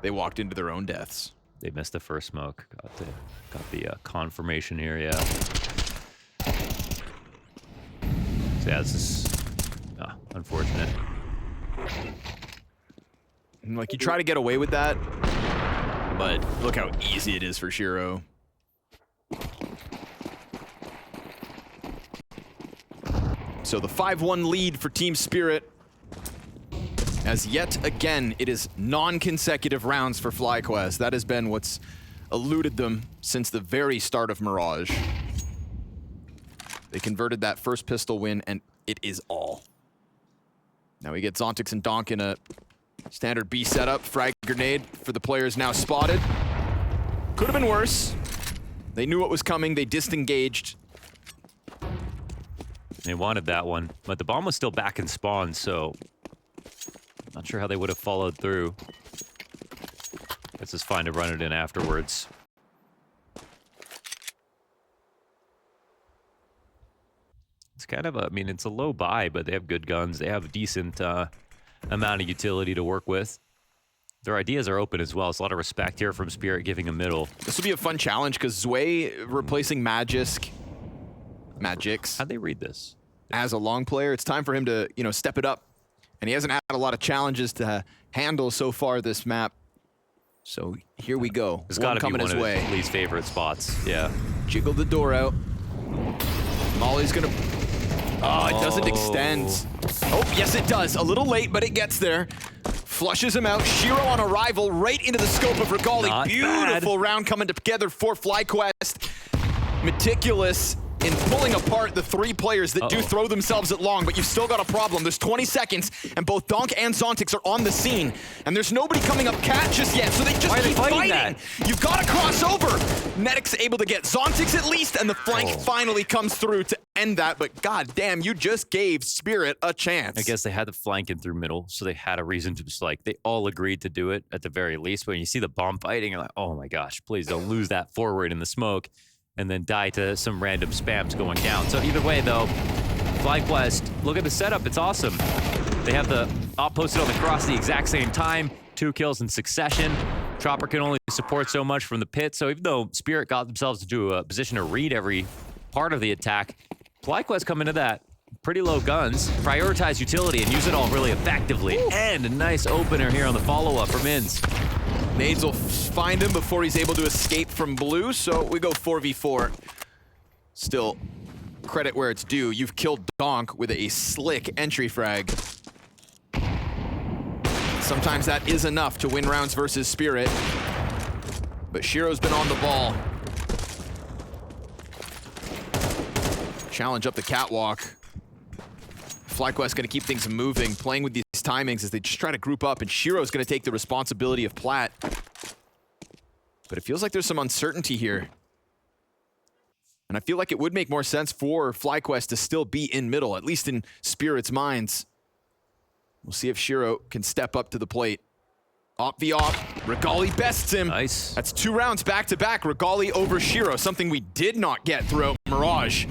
they walked into their own deaths. They missed the first smoke. Got the confirmation here, yeah. So yeah, this is unfortunate. And like, you try to get away with that, but look how easy it is for Shiro. So the 5-1 lead for Team Spirit, as yet again, it is non-consecutive rounds for FlyQuest. That has been what's eluded them since the very start of Mirage. They converted that first pistol win, and it is all. Now we get Zontix and Donk in a standard B setup. Frag grenade for the players now spotted. Could have been worse. They knew what was coming. They disengaged. They wanted that one, but the bomb was still back in spawn, so not sure how they would have followed through. Guess it's fine to run it in afterwards. It's kind of a, I mean, it's a low buy, but they have good guns. They have a decent amount of utility to work with. Their ideas are open as well. It's a lot of respect here from Spirit giving a middle. This will be a fun challenge because Zwei replacing Magix How'd they read this? as a long player. It's time for him to, you know, step it up. And he hasn't had a lot of challenges to handle so far this map. So here we go. It's got to be coming one his of way. his least favorite spots. Yeah. Jiggle the door out. Molly's gonna... Oh, it doesn't extend. Oh, yes it does. A little late, but it gets there. Flushes him out. Shiro on arrival right into the scope of Regali. Not Beautiful round coming together for FlyQuest. Meticulous in pulling apart the three players that do throw themselves at long, but you've still got a problem. There's 20 seconds, and both Donk and Zontix are on the scene, and there's nobody coming up cat just yet, so they just keep fighting. You've got to cross over. Nedic's able to get Zontix at least, and the flank finally comes through to end that, but goddamn, you just gave Spirit a chance. I guess they had the flank in through middle, so they had a reason to just like, they all agreed to do it at the very least. When you see the bomb fighting, you're like, oh my gosh, please don't lose that forward in the smoke and then die to some random spams going down. So either way though, FlyQuest, look at the setup, it's awesome. They have the op posted on the cross at the exact same time, 2 kills in succession. Chopper can only support so much from the pit, so even though Spirit got themselves into a position to read every part of the attack, FlyQuest come into that pretty low guns, prioritize utility, and use it all really effectively. And a nice opener here on the follow-up from Inns. Nades will find him before he's able to escape from blue, so we go 4v4. Still, credit where it's due. You've killed Donk with a slick entry frag. Sometimes that is enough to win rounds versus Spirit. But Shiro's been on the ball. Challenge up the catwalk. FlyQuest gonna keep things moving, playing with these timings as they just try to group up, and Shiro's gonna take the responsibility of plat. But it feels like there's some uncertainty here. And I feel like it would make more sense for FlyQuest to still be in middle, at least in Spirit's minds. We'll see if Shiro can step up to the plate. Op v op, Regali bests him. Nice. That's 2 rounds back-to-back, Regali over Shiro, something we did not get throughout Mirage.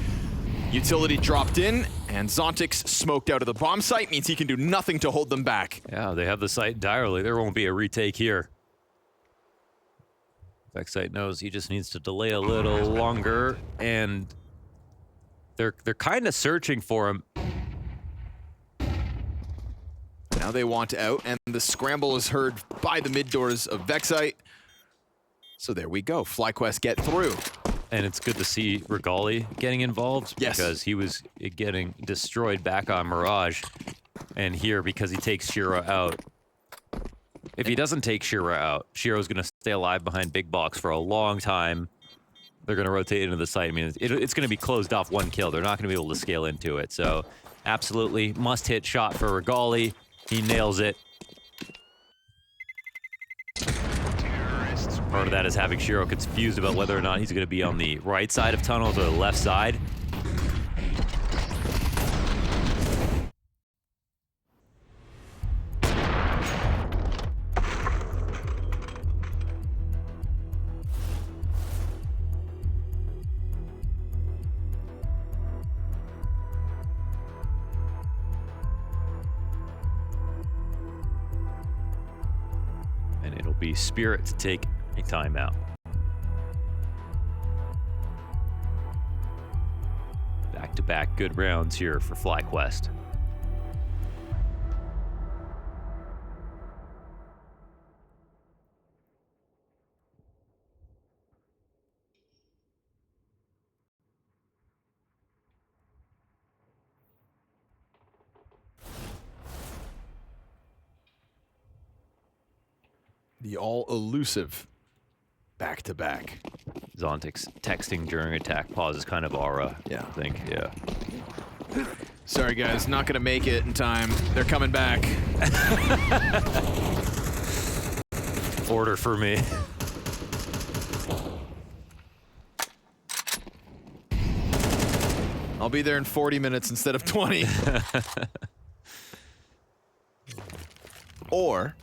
Utility dropped in, and Zontix smoked out of the bomb site, means he can do nothing to hold them back. Yeah, they have the site entirely. There won't be a retake here. Vexite knows he just needs to delay a little longer, and they're kind of searching for him. Now they want out, and the scramble is heard by the mid doors of Vexite. So there we go. FlyQuest get through. And it's good to see Regali getting involved, yes, because he was getting destroyed back on Mirage. And here, because he takes Shiro out. If he doesn't take Shiro out, Shiro's going to stay alive behind Big Box for a long time. They're going to rotate into the site. I mean, it's going to be closed off one kill. They're not going to be able to scale into it. So, absolutely must-hit shot for Regali. He nails it. Part of that is having Shiro confused about whether or not he's going to be on the right side of tunnels or the left side. And it'll be Spirit to take a timeout. Back-to-back good rounds here for FlyQuest. The all-elusive back-to-back. Zontic's texting during attack pause is kind of aura, yeah, I think, yeah. Sorry guys, not gonna make it in time. They're coming back. Order for me. I'll be there in 40 minutes instead of 20. Or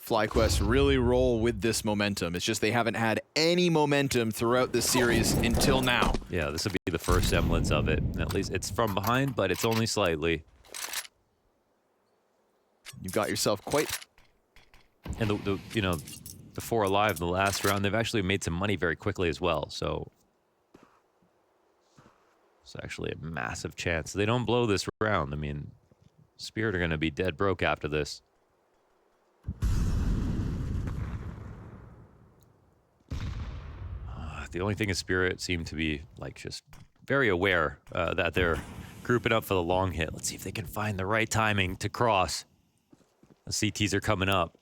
FlyQuest really roll with this momentum. It's just they haven't had any momentum throughout this series until now. Yeah, this will be the first semblance of it. At least it's from behind, but it's only slightly. You've got yourself quite... And you know, the 4 alive the last round, they've actually made some money very quickly as well, so it's actually a massive chance. They don't blow this round. I mean, Spirit are going to be dead broke after this. The only thing is Spirit seem to be, like, just very aware that they're grouping up for the long hit. Let's see if they can find the right timing to cross. The CTs are coming up.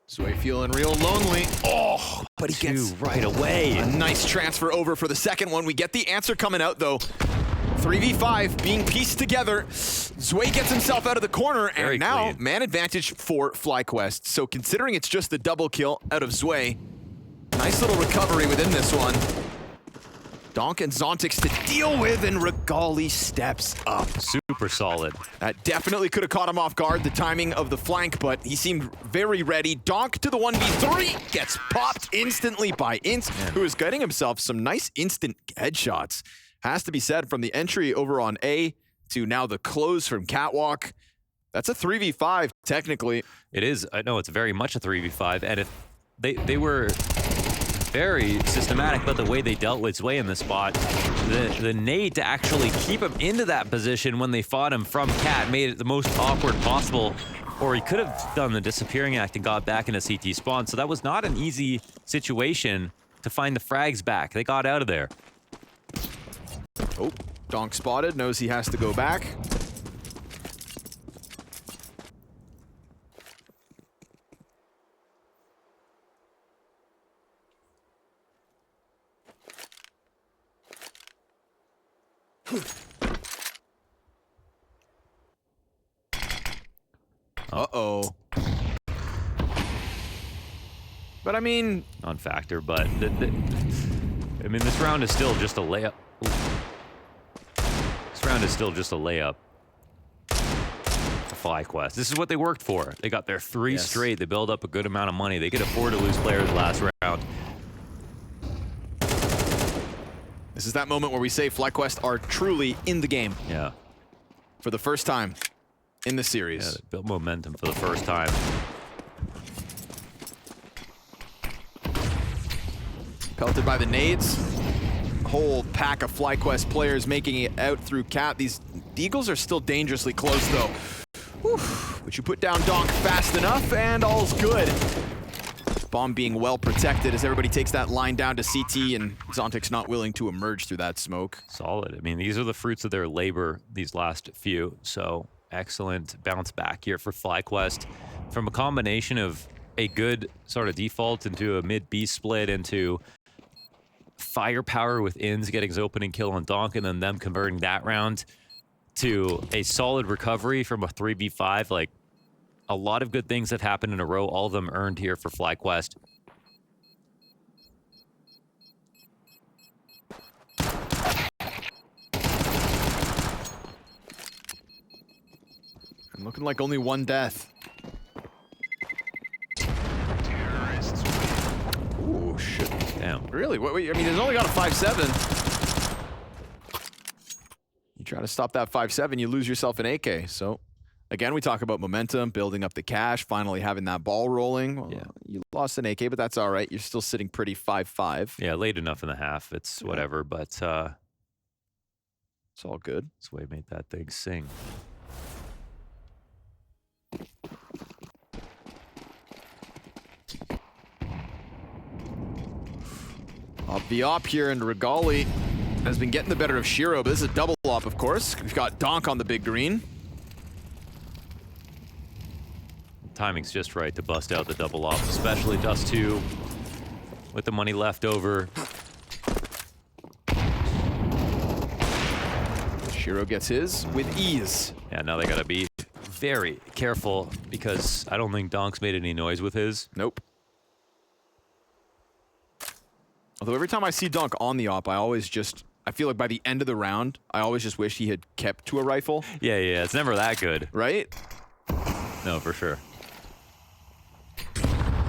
Sway feeling real lonely. Oh, but he gets right away. A nice transfer over for the second one. We get the answer coming out, though. 3v5 being pieced together. Zway gets himself out of the corner, and Very now clean. man advantage for FlyQuest. So considering it's just the double kill out of Zway, nice little recovery within this one. Donk and Zontix to deal with, and Regali steps up. Super solid. That definitely could have caught him off guard, the timing of the flank, but he seemed very ready. Donk to the 1v3, gets popped instantly by Ince, who is getting himself some nice instant headshots. Has to be said, from the entry over on A to now the close from Catwalk, that's a 3v5, technically. It is. I know it's very much a 3v5, and if they were very systematic about the way they dealt with Zway in this spot. The nade to actually keep him into that position when they fought him from Cat made it the most awkward possible, or he could have done the disappearing act and got back in a CT spawn. So that was not an easy situation to find the frags back. They got out of there. Oh, Donk spotted, knows he has to go back. Uh-oh. But I mean... Non-factor, but... I mean, this round is still just a layup. Ooh. This round is still just a layup. FlyQuest. This is what they worked for. They got their 3 straight. They build up a good amount of money. They could afford to lose players last round. This is that moment where we say FlyQuest are truly in the game. Yeah. For the first time in the series. Yeah, they built momentum for the first time. Pelted by the nades. Whole pack of FlyQuest players making it out through Cat. These Eagles are still dangerously close though. Whew. But you put down Donk fast enough and all's good. Bomb being well protected as everybody takes that line down to CT, and Zontic's not willing to emerge through that smoke. Solid. I mean, these are the fruits of their labor these last few. So excellent bounce back here for FlyQuest from a combination of a good sort of default into a mid-B split into firepower with Inns getting his opening kill on Donk and then them converting that round to a solid recovery from a 3v5. Like, a lot of good things have happened in a row, all of them earned here for FlyQuest. And looking like only one death. Ooh, shit. Damn. Really? What, I mean, he's only got a 5-7. You try to stop that 5-7, you lose yourself an AK. So, again, we talk about momentum, building up the cash, finally having that ball rolling. Well, Yeah. You lost an AK, but that's all right. You're still sitting pretty 5-5. Yeah, late enough in the half. It's whatever, but It's all good. this way made that thing sing. Up the op here, and Regali has been getting the better of Shiro, but this is a double op, of course. We've got Donk on the big green. Timing's just right to bust out the double off, especially Dust 2 with the money left over. Shiro gets his with ease. Yeah, now they gotta be very careful because I don't think Donk's made any noise with his. Nope. Although every time I see Donk on the op, I feel like by the end of the round, I always just wish he had kept to a rifle. Yeah, it's never that good. Right? No, for sure.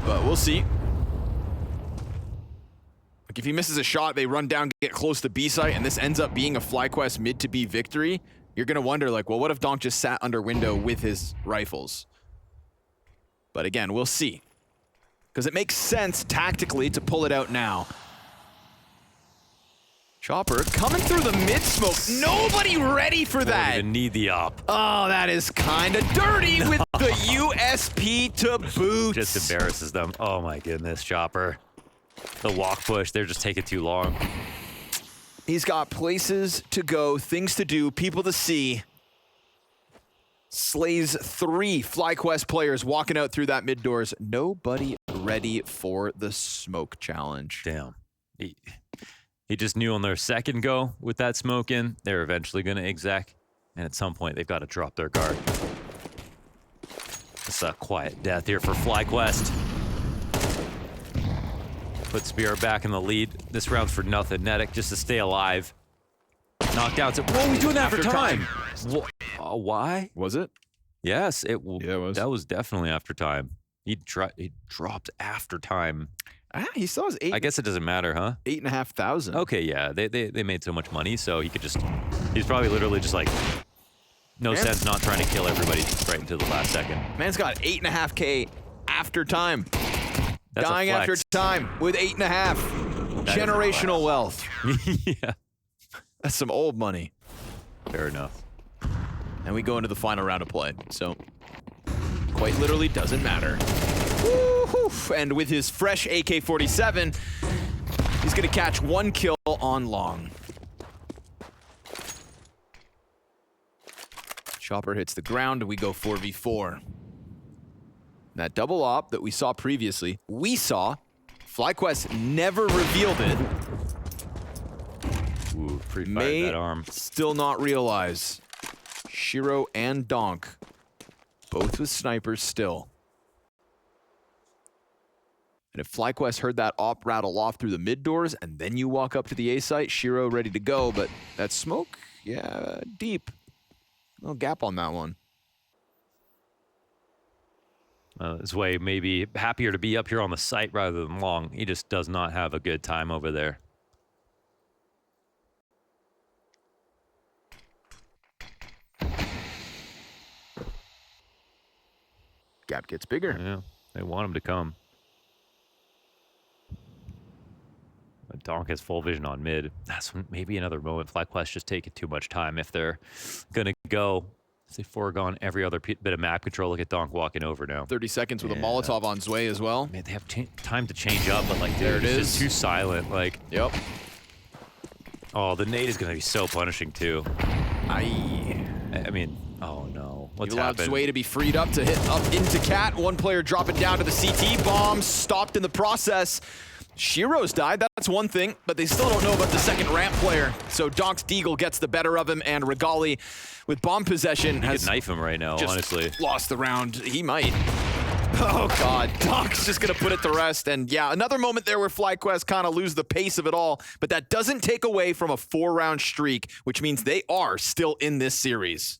But we'll see. Like, if he misses a shot, they run down, get close to B site, and this ends up being a FlyQuest mid to B victory. You're gonna wonder, like, well, what if Donk just sat under window with his rifles? But again, we'll see. Because it makes sense tactically to pull it out now. Chopper coming through the mid smoke. Nobody ready for Don't that. even need the op. Oh, that is kind of dirty with the USP to boot. Just embarrasses them. Oh my goodness, Chopper. The walk push, they're just taking too long. He's got places to go, things to do, people to see. Slays 3 FlyQuest players walking out through that mid doors. Nobody ready for the smoke challenge. Damn. He just knew on their second go with that smoke in, they're eventually going to exec. And at some point, they've got to drop their guard. It's a quiet death here for FlyQuest. Put Spirit back in the lead. This round's for nothing. Netic just to stay alive. Knockdowns. Whoa, he's doing that After for time. Why? Was it? Yes, Yeah, it was. That was definitely after time. He dropped after time. He still has I guess it doesn't matter, huh? 8,500. Okay, yeah, they made so much money, so he could just, he's probably literally just like, no sense not trying to kill everybody right into the last second. Man's got 8.5K after time. That's Dying a after flex. time with 8.5. That is a Generational wealth. Yeah, That's some old money. fair enough. And we go into the final round of play. So, quite literally doesn't matter. Woo-hoo. And with his fresh AK-47, he's gonna catch 1 kill on long. Chopper hits the ground and we go 4v4. That double op that we saw previously, FlyQuest never revealed it. Ooh, pre-fired May that arm. still not realize. Shiro and Donk, both with snipers still. And if FlyQuest heard that op rattle off through the mid doors and then you walk up to the A site, Shiro ready to go, but that smoke, yeah, deep. No gap on that one. This way, maybe happier to be up here on the site rather than long. He just does not have a good time over there. Gap gets bigger. Yeah, they want him to come. Donk has full vision on mid. That's maybe another moment. FlyQuest just taking too much time if they're gonna go. They foregone every other bit of map control. Look at Donk walking over now. 30 seconds with a Molotov on Zwei as well. Man, they have time to change up, but like, dude, there it is. Just too silent. Like, yep. Oh, the nade is gonna be so punishing too. I mean, oh no, what's you allowed happened? Zwei to be freed up to hit up into Cat. One player dropping down to the CT. Bomb stopped in the process. Shiro's died, that's one thing, but they still don't know about the second ramp player. So Donk's Deagle gets the better of him, and Regali, with bomb possession, has knife him right now, just honestly. lost the round. He might. Oh God, Donk's just gonna put it to rest. And yeah, another moment there where FlyQuest kind of lose the pace of it all, but that doesn't take away from a 4-round streak, which means they are still in this series.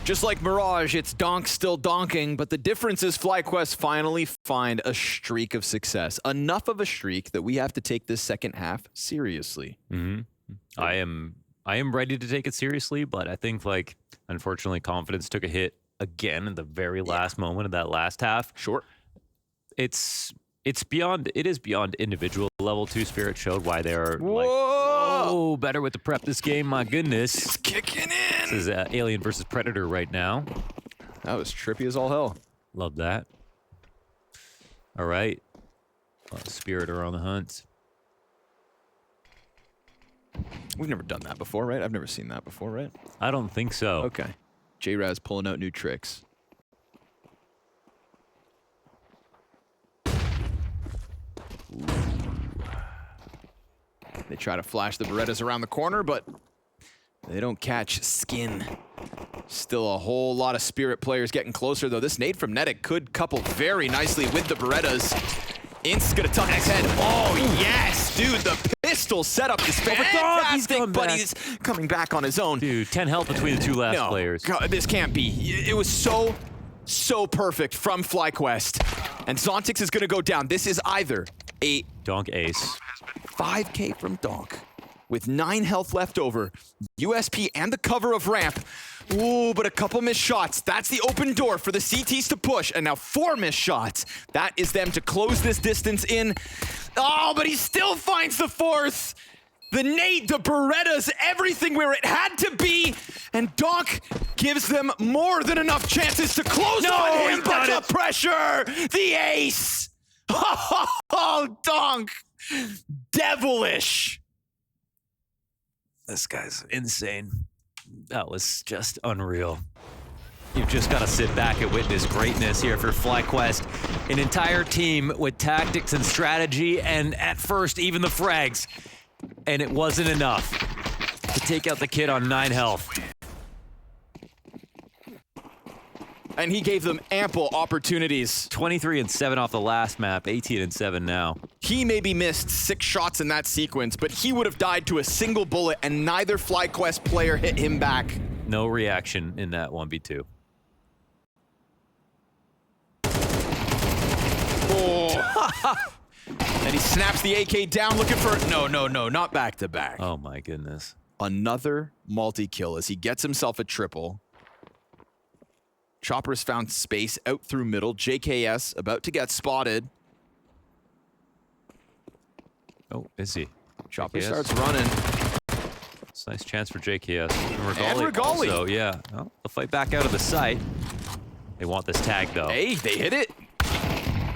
Just like Mirage, it's Donk still donking, but the difference is FlyQuest finally find a streak of success. Enough of a streak that we have to take this second half seriously. I am ready to take it seriously, but I think, like, unfortunately, confidence took a hit again in the very last moment of that last half. Sure. It is beyond individual level too. Spirit showed why they're like, whoa, better with the prep this game. My goodness, it's kicking in. This is Alien versus Predator right now. That was trippy as all hell. Love that. All right, Spirit are on the hunt. We've never done that before, right? I've never seen that before, right? I don't think so. Okay. J-Raz pulling out new tricks. They try to flash the Berettas around the corner, but They don't catch skin. Still a whole lot of Spirit players getting closer, though. This nade from Nedic could couple very nicely with the Berettas. Inst's gonna tuck his head. Oh, yes, dude, the pistol setup is fantastic, but he's coming back on his own. Dude, 10 health between the two last players. God, this can't be. It was so perfect from FlyQuest. And Zontix is gonna go down. This is either a Donk ace. 5K from Donk with 9 health left over, USP and the cover of ramp. Ooh, but a couple missed shots. That's the open door for the CTs to push, and now 4 missed shots. That is them to close this distance in. Oh, but he still finds the 4th. The nade, the Berettas, everything where it had to be, and Donk gives them more than enough chances to close on him, but the pressure, the ace. Oh, Donk, devilish. This guy's insane. That was just unreal. You've just got to sit back and witness greatness here for FlyQuest. An entire team with tactics and strategy, and at first, even the frags. And it wasn't enough to take out the kid on 9 health. And he gave them ample opportunities. 23 and 7 off the last map, 18 and 7 now. He maybe missed 6 shots in that sequence, but he would have died to a single bullet, and neither FlyQuest player hit him back. No reaction in that 1v2. Oh. And he snaps the AK down, looking for... No, not back-to-back. Oh my goodness. Another multi-kill as he gets himself a triple. Chopper's found space out through middle. JKS about to get spotted. Oh, is he? Chopper JKS starts running. It's a nice chance for JKS. And Regali. So yeah, well, they'll fight back out of the site. They want this tag though. Hey, they hit it.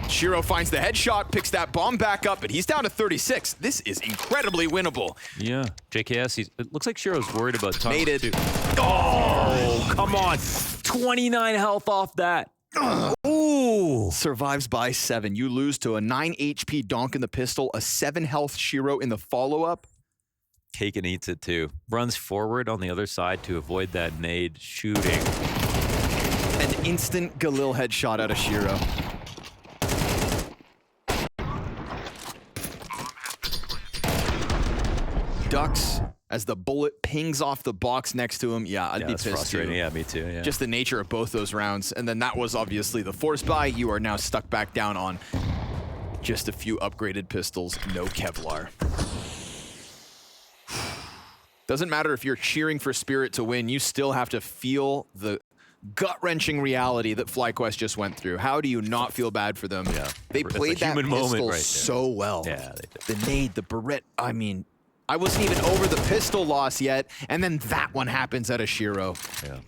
Shiro finds the headshot, picks that bomb back up, but he's down to 36. This is incredibly winnable. Yeah, JKS, it looks like Shiro's worried about time. Made it. Too. Oh, come on. 29 health off that. Ooh. Survives by 7. You lose to a 9 HP Donk in the pistol, a 7 health Shiro in the follow-up. Cake and eats it too. Runs forward on the other side to avoid that nade shooting. An instant Galil headshot out of Shiro. Ducks as the bullet pings off the box next to him. Yeah, I'd be pissed frustrating. too. Yeah, me too. Yeah. Just the nature of both those rounds. And then that was obviously the force buy. You are now stuck back down on just a few upgraded pistols, no Kevlar. Doesn't matter if you're cheering for Spirit to win, you still have to feel the gut-wrenching reality that FlyQuest just went through. How do you not feel bad for them? Yeah. They played that pistol right so well. Yeah, they did. The nade, the Barrette, I mean, I wasn't even over the pistol loss yet, and then that one happens at a Shiro. Yeah.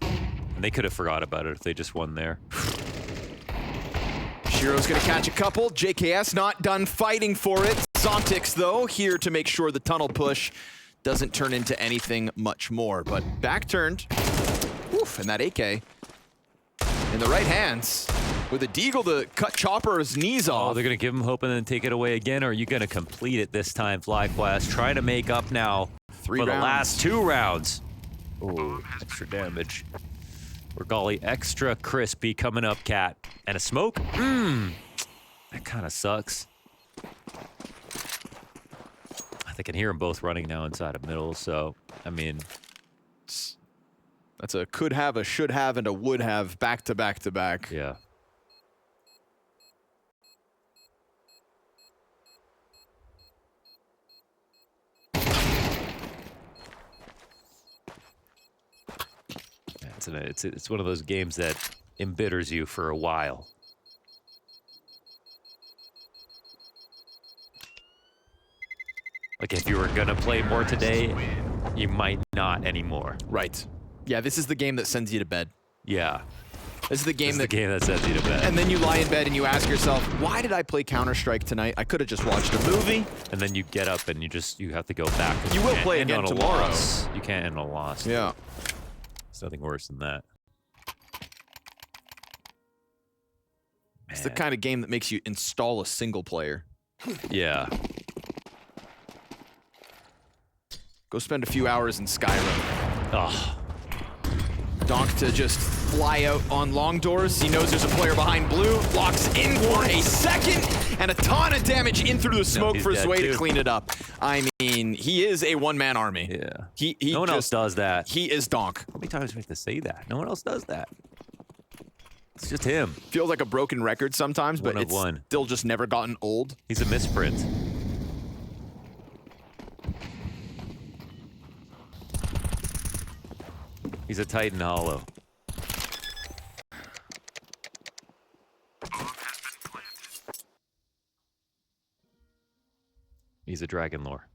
And they could have forgot about it if they just won there. Shiro's gonna catch a couple. JKS not done fighting for it. Zontix, though, here to make sure the tunnel push doesn't turn into anything much more. But back turned. Oof, and that AK in the right hands with a deagle to cut Chopper's knees off. Oh, they're going to give him hope and then take it away again, or are you going to complete it this time, FlyQuest? Trying to make up now for the last 2 rounds. Oh, extra damage. Regali extra crispy coming up, Cat. And a smoke? That kind of sucks. I can hear them both running now inside of middle, so, I mean... That's a could have, a should have, and a would have back to back to back. Yeah. It's one of those games that embitters you for a while. Like if you were gonna play more today, you might not anymore. Right. Yeah, this is the game that sends you to bed. Yeah. This is the game that sends you to bed. And then you lie in bed and you ask yourself, why did I play Counter-Strike tonight? I could have just watched a movie. And then you get up and you have to go back. You will play again tomorrow. You can't end a loss. Yeah. There's nothing worse than that. It's the kind of game that makes you install a single player. Yeah. Go spend a few hours in Skyrim. Oh, Donk to just fly out on long doors. He knows there's a player behind blue. Locks in for a second, and a ton of damage in through the smoke he's for dead Zwei too. to clean it up. I mean, he is a one-man army. yeah. He No one else does that. He is Donk. How many times do we have to say that? No one else does that. It's just him. Feels like a broken record sometimes, but One of it's one. still just never gotten old. He's a misprint. He's a Titan Hollow. He's a Dragon Lore.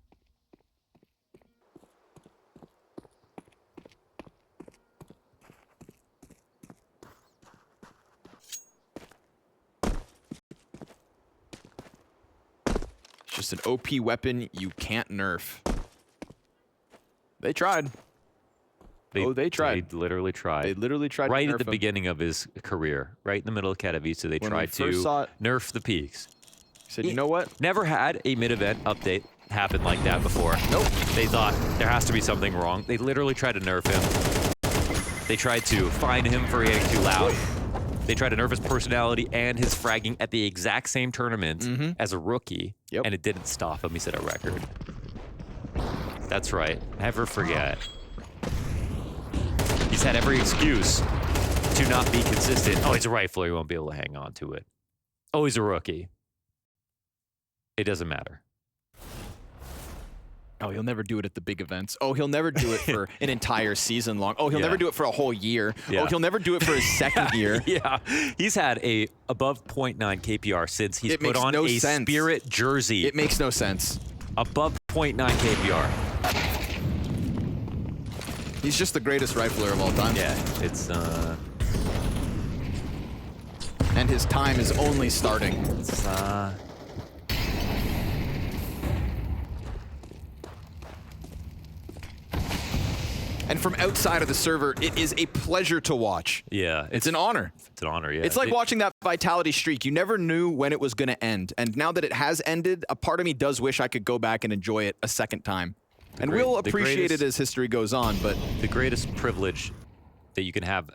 It's just an OP weapon you can't nerf. They tried. They tried. They literally tried. They literally tried Right to nerf at the him. beginning of his career, right in the middle of Katowice, they When we tried to first saw it- nerf the peaks. He said, you know what? Never had a mid-event update happen like that before. Nope. They thought there has to be something wrong. They literally tried to nerf him. They tried to fine him for getting too loud. They tried to nerf his personality and his fragging at the exact same tournament as a rookie, and it didn't stop him. He set a record. That's right. Never forget. He's had every excuse to not be consistent. Oh, he's a rifler. He won't be able to hang on to it. Oh, he's a rookie. It doesn't matter. Oh, he'll never do it at the big events. Oh, he'll never do it for an entire season long. Oh, he'll Yeah. never do it for a whole year. Yeah. Oh, he'll never do it for his second year. Yeah, he's had a above 0.9 KPR since he's It put makes on no a sense. Spirit jersey. It makes no sense. Above 0.9 KPR. He's just the greatest rifler of all time. Yeah, it's And his time is only starting. And from outside of the server, it is a pleasure to watch. yeah, It's an honor. it's an honor. Yeah, It's like watching that Vitality streak. You never knew when it was going to end. And now that it has ended, a part of me does wish I could go back and enjoy it a second time. And we'll appreciate it as history goes on, but the greatest privilege that you can have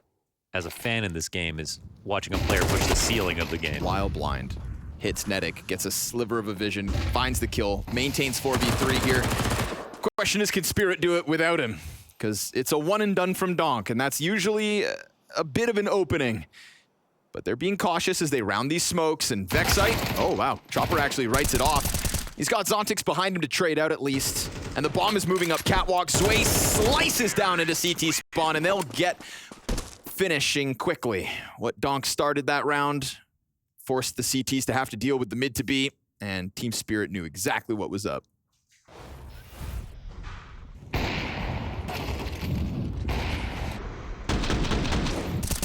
as a fan in this game is watching a player push the ceiling of the game. While blind. Hits Nedic, gets a sliver of a vision, finds the kill, maintains 4v3 here. Question is, can Spirit do it without him? Because it's a one and done from Donk, and that's usually a bit of an opening. But they're being cautious as they round these smokes, and Vexite, oh wow, Chopper actually writes it off. He's got Zontix behind him to trade out at least. And the bomb is moving up catwalk. Zwei slices down into CT spawn, and they'll get finishing quickly. What Donk started that round forced the CTs to have to deal with the mid to B, and Team Spirit knew exactly what was up.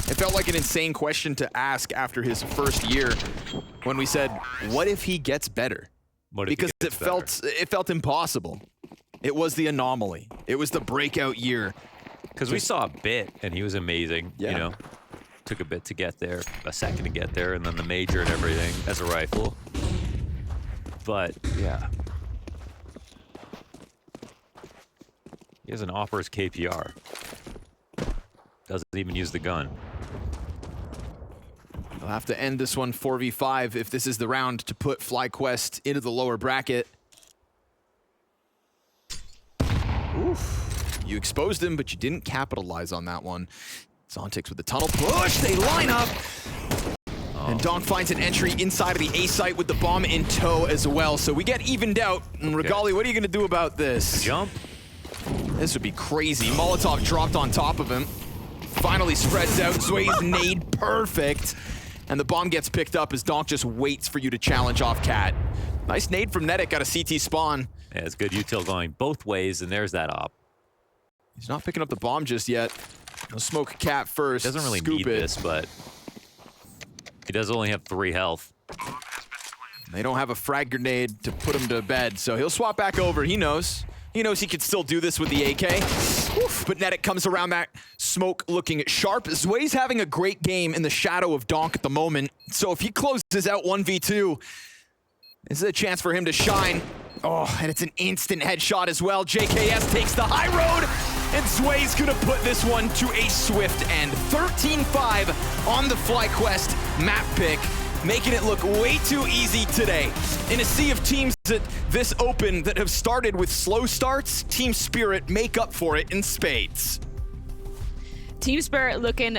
It felt like an insane question to ask after his first year when we said, what if he gets better? What if he Because gets better? it felt impossible. It was the anomaly. It was the breakout year. Because we saw a bit, and he was amazing. Yeah. You know, took a bit to get there, a second to get there, and then the major and everything as a rifle. But yeah, he has an offers KPR. Doesn't even use the gun. They'll have to end this one 4v5 if this is the round to put FlyQuest into the lower bracket. Oof. You exposed him, but you didn't capitalize on that one. Zontix with the tunnel push. They line up. And Donk finds an entry inside of the A site with the bomb in tow as well. So we get evened out. And Regali, what are you going to do about this? Jump. This would be crazy. Molotov dropped on top of him. Finally spreads out. Zwei's nade perfect. And the bomb gets picked up as Donk just waits for you to challenge off Cat. Nice nade from Nedic out of CT spawn. Yeah, it's good util going both ways, and there's that op. He's not picking up the bomb just yet. He'll smoke Cat first. Doesn't really scoop need it. this, but he does only have 3 health. They don't have a frag grenade to put him to bed, so he'll swap back over. He knows. He knows he could still do this with the AK. Oof, but Nedic comes around that smoke looking sharp. Zwei's having a great game in the shadow of Donk at the moment. So if he closes out 1v2, this is a chance for him to shine. Oh, and it's an instant headshot as well. JKS takes the high road, and Zway's gonna put this one to a swift end. 13-5 on the FlyQuest map pick, making it look way too easy today. In a sea of teams that this open that have started with slow starts, Team Spirit make up for it in spades. Team Spirit looking